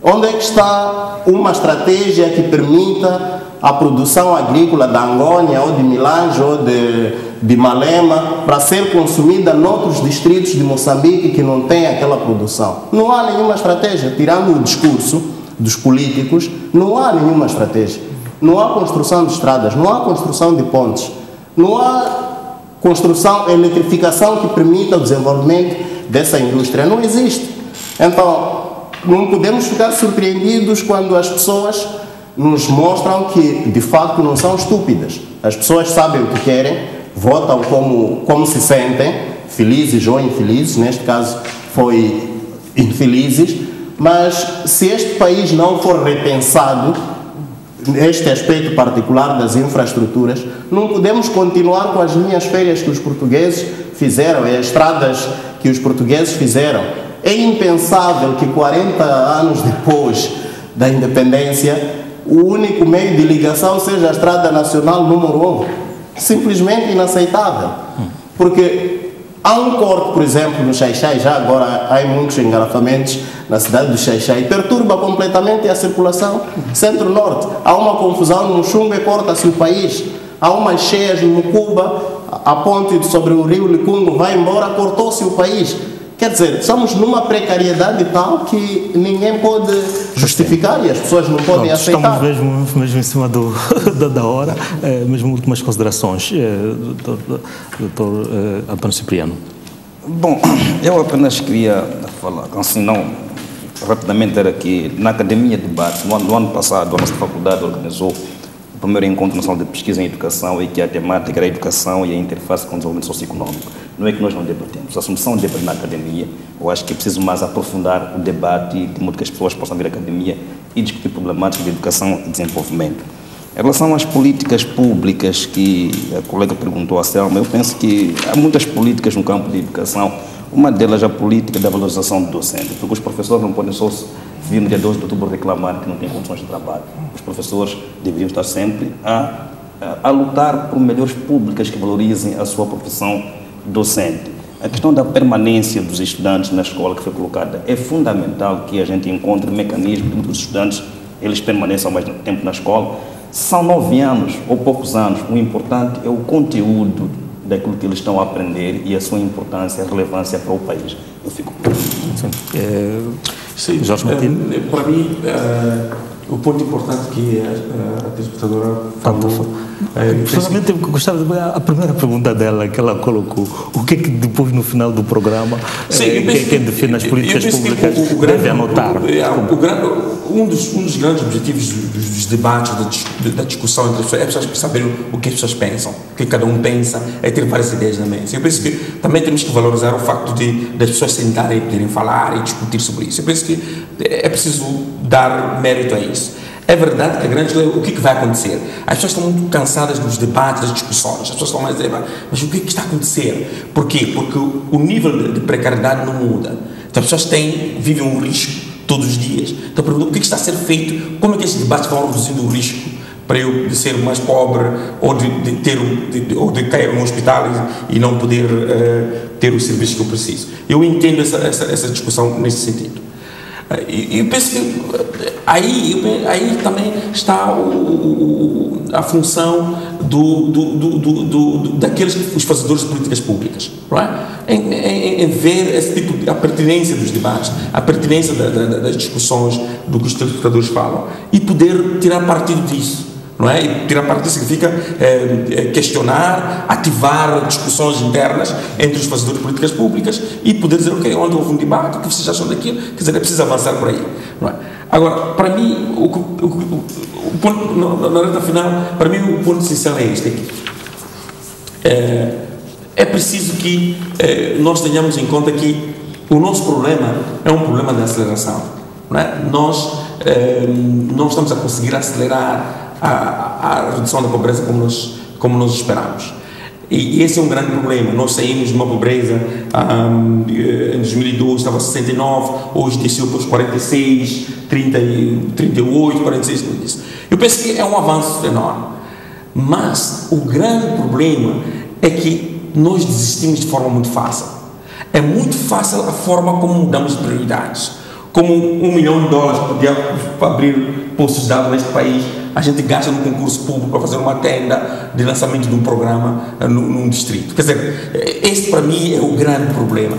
Onde é que está uma estratégia que permita a produção agrícola da Angônia ou de Milange ou de Malema para ser consumida noutros distritos de Moçambique que não tem aquela produção? Não há nenhuma estratégia. Tirando o discurso dos políticos, não há nenhuma estratégia. Não há construção de estradas, não há construção de pontes, não há construção, eletrificação que permita o desenvolvimento dessa indústria. Não existe. Então, não podemos ficar surpreendidos quando as pessoas nos mostram que, de facto, não são estúpidas. As pessoas sabem o que querem, votam como se sentem, felizes ou infelizes, neste caso foi infelizes, mas se este país não for repensado, este aspecto particular das infraestruturas, não podemos continuar com as linhas férreas que os portugueses fizeram, as estradas que os portugueses fizeram. É impensável que 40 anos depois da independência, o único meio de ligação seja a Estrada Nacional número 1. Simplesmente inaceitável. Porque há um corte, por exemplo, no Xai-Xai, já agora há muitos engarrafamentos na cidade do Xai-Xai, perturba completamente a circulação centro-norte. Há uma confusão no Xunga e corta-se o país. Há umas cheias no Mucuba, a ponte sobre o rio Licungo vai embora, cortou-se o país. Quer dizer, estamos numa precariedade tal que ninguém pode justificar e as pessoas não podem aceitar. Estamos mesmo em cima da hora. Mesmo últimas considerações, doutor Antônio Cipriano. Bom, eu apenas queria falar, assim, não, rapidamente, era que na Academia de Debate, no ano passado, a nossa faculdade organizou o primeiro encontro nacional de pesquisa em educação e que a temática era a educação e a interface com o desenvolvimento socioeconômico. Não é que nós não debatemos, a solução de debater na academia, eu acho que é preciso mais aprofundar o debate de modo que as pessoas possam vir à academia e discutir problemáticas de educação e desenvolvimento. Em relação às políticas públicas que a colega perguntou a Selma, eu penso que há muitas políticas no campo de educação, uma delas é a política da valorização do docente, porque os professores não podem só vir no dia 12 de outubro reclamar que não têm condições de trabalho. Os professores deveriam estar sempre a lutar por melhores públicas que valorizem a sua profissão docente. A questão da permanência dos estudantes na escola que foi colocada é fundamental que a gente encontre mecanismos para que os estudantes eles permaneçam mais tempo na escola. São 9 anos ou poucos anos, o importante é o conteúdo daquilo que eles estão a aprender e a sua importância, a relevância para o país. Eu fico por isso. Sim, para mim, o ponto importante que a telespectadora falou... Pessoalmente, eu gostava a primeira pergunta dela, que ela colocou, o que é que depois no final do programa, quem define as políticas públicas deve anotar? Um dos grandes objetivos dos debates, da discussão entre as pessoas, é as pessoas saberem o que as pessoas pensam, o que cada um pensa, é ter várias ideias na mente. Eu penso que também temos que valorizar o facto das pessoas sentarem e poderem falar e discutir sobre isso. Eu penso que é preciso dar mérito a isso. É verdade que a grande questão é o que vai acontecer. As pessoas estão muito cansadas dos debates, das discussões. As pessoas estão mais a dizer, mas o que está a acontecer? Por quê? Porque o nível de precariedade não muda. Então as pessoas vivem um risco todos os dias. Então pergunto, o que está a ser feito? Como é que esses debates vão reduzindo o risco para eu ser mais pobre ou de cair num hospital e não poder ter os serviços que eu preciso. Eu entendo essa discussão nesse sentido. E eu penso que aí também está a função daqueles os fazedores de políticas públicas, não é? Em ver esse tipo de, a pertinência dos debates, a pertinência das discussões do que os telespectadores falam e poder tirar partido disso. Não é? E tirar partido significa questionar, ativar discussões internas entre os fazedores de políticas públicas e poder dizer, ok, onde houve um debate, o que vocês acham daquilo? Quer dizer, é preciso avançar por aí. Não é? Agora, para mim, o ponto, na reta final, para mim o ponto essencial é este aqui. É preciso que nós tenhamos em conta que o nosso problema é um problema de aceleração. Não é? Nós não estamos a conseguir acelerar a redução da pobreza como nós esperamos. E esse é um grande problema. Nós saímos de uma pobreza em 2012 estava a 69, hoje desceu para os 46, 38, 46. Eu penso que é um avanço enorme. Mas o grande problema é que nós desistimos de forma muito fácil. É muito fácil a forma como mudamos de prioridades. Como $1 milhão podia abrir postos de água neste país, a gente gasta no concurso público para fazer uma tenda de lançamento de um programa num distrito. Quer dizer, esse para mim é o grande problema.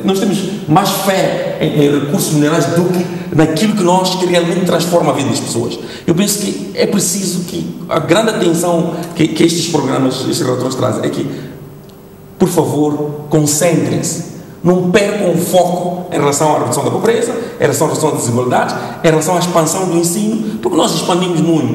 Nós temos mais fé em recursos minerais do que naquilo que realmente transforma a vida das pessoas. Eu penso que é preciso que a grande atenção que estes programas, estes relatórios trazem, é que, por favor, concentrem-se. Não percam o foco em relação à redução da pobreza, em relação à redução das desigualdades, em relação à expansão do ensino, porque nós expandimos muito.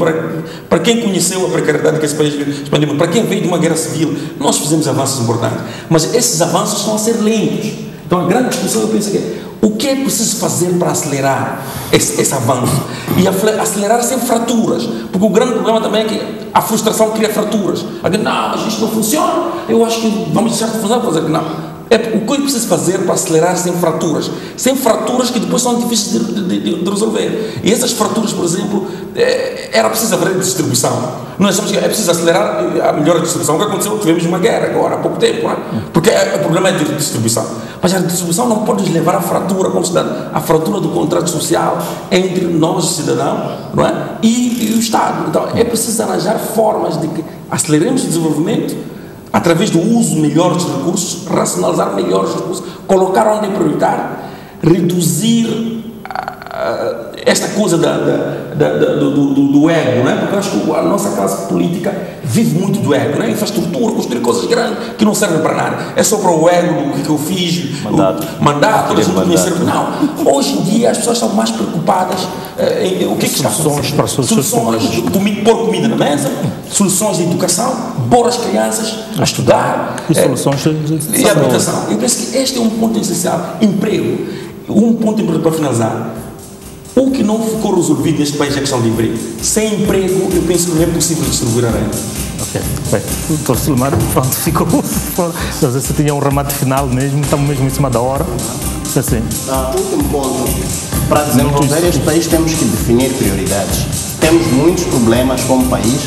Para quem conheceu a precariedade que esse país expandiu muito, para quem veio de uma guerra civil, nós fizemos avanços importantes. Mas esses avanços estão a ser lentos. Então a grande discussão, eu penso que é o que é preciso fazer para acelerar esse avanço? E acelerar sem fraturas, porque o grande problema também é que a frustração cria fraturas. Alguém, não, mas isto não funciona, eu acho que vamos deixar de fazer que não. O que é preciso fazer para acelerar sem fraturas que depois são difíceis de resolver. E essas fraturas, por exemplo, era preciso haver distribuição. Nós achamos que é preciso acelerar a melhor distribuição. O que aconteceu? Tivemos uma guerra agora há pouco tempo, não é? Porque o problema é de distribuição. Mas a distribuição não pode nos levar à fratura como cidadão, à fratura do contrato social entre nós, cidadãos, não é? E o Estado. Então é preciso arranjar formas de que aceleremos o desenvolvimento através do uso melhor dos recursos, racionalizar melhor os recursos, colocar onde é prioritário, reduzir esta coisa do ego, não é? Porque eu acho que a nossa classe política vive muito do ego, não é? Infraestrutura, construir coisas grandes que não servem para nada, é só para o ego do que eu fiz, mandato, toda a gente me serve. Não, hoje em dia as pessoas estão mais preocupadas em o que está acontecendo. Soluções, pôr comida na mesa, soluções de educação, pôr as crianças a estudar e soluções e habitação. Eu penso que este é um ponto essencial. Emprego. Um ponto importante para finalizar. O que não ficou resolvido neste país é a questão de emprego. Sem emprego, eu penso que não é possível distribuir a renda. Ok, bem, doutor Silmar, pronto, ficou. Mas você tinha um remate final mesmo, estamos mesmo em cima da hora. Assim. Último ponto. Para desenvolver este país temos que definir prioridades. Temos muitos problemas como país.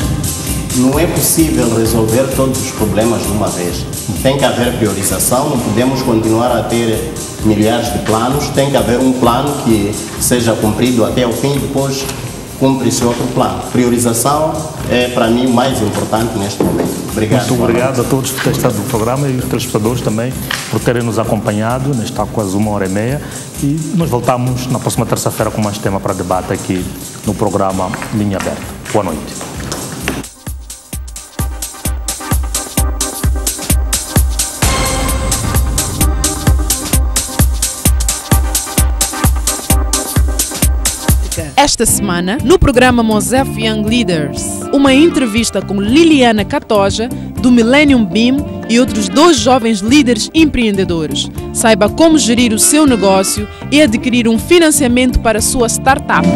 Não é possível resolver todos os problemas de uma vez. Tem que haver priorização, não podemos continuar a ter milhares de planos, tem que haver um plano que seja cumprido até o fim, depois cumpre-se outro plano. Priorização é, para mim, o mais importante neste momento. Obrigado. Muito obrigado a todos por terem estado no programa e os telespectadores também por terem nos acompanhado, nesta quase 1h30, e nós voltamos na próxima terça-feira com mais tema para debate aqui no programa Linha Aberta. Boa noite. Esta semana, no programa Mosef Young Leaders, uma entrevista com Liliana Catoja, do Millennium Beam, e outros 2 jovens líderes empreendedores. Saiba como gerir o seu negócio e adquirir um financiamento para a sua startup.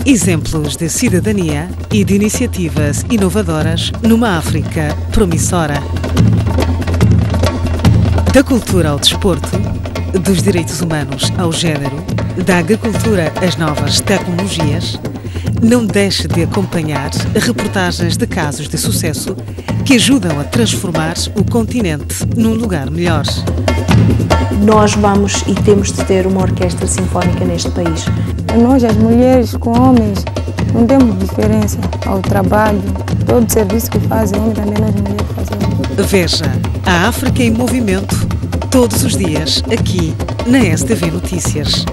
Exemplos de cidadania e de iniciativas inovadoras numa África promissora. Da cultura ao desporto, dos direitos humanos ao género, da agricultura às novas tecnologias, não deixe de acompanhar reportagens de casos de sucesso que ajudam a transformar o continente num lugar melhor. Nós vamos e temos de ter uma orquestra sinfónica neste país. Nós, as mulheres com homens, não temos diferença ao trabalho. Todo o serviço que fazem, homens também nós mulheres fazemos. Veja a África em Movimento todos os dias aqui na STV Notícias.